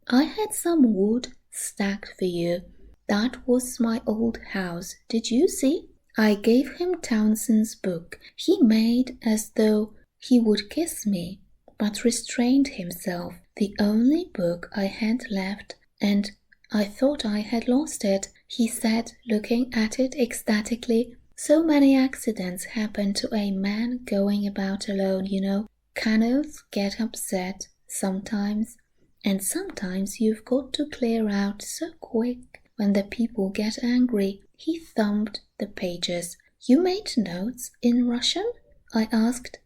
[SPEAKER 1] I had some wood stacked for you. That was my old house, did you see? I gave him Townsend's book. He made as though he would kiss me, but restrained himself. The only book I had left, and I thought I had lost it, he said, looking at it ecstatically. So many accidents happen to a man going about alone, you know. Canoes get upset sometimes, and sometimes you've got to clear out so quick when the people get angry. He thumbed the pages. You made notes in Russian? I asked.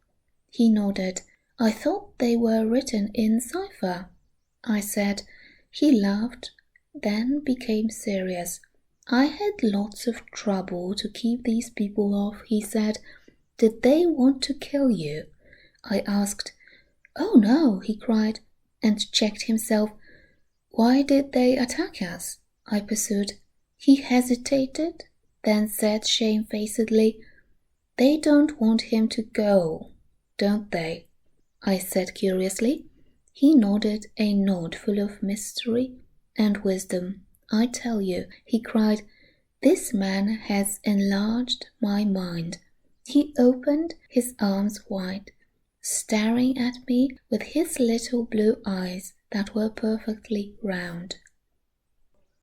[SPEAKER 1] He nodded. I thought they were written in cipher, I said. He laughed, then became serious. I had lots of trouble to keep these people off, he said. Did they want to kill you? I asked. Oh no, he cried, and checked himself. Why did they attack us? I pursued. He hesitated, then said shamefacedly, They don't want him to go, don't they? I said curiously. He nodded a nod full of mystery and wisdom. I tell you, he cried, This man has enlarged my mind. He opened his arms wide, staring at me with his little blue eyes that were perfectly round.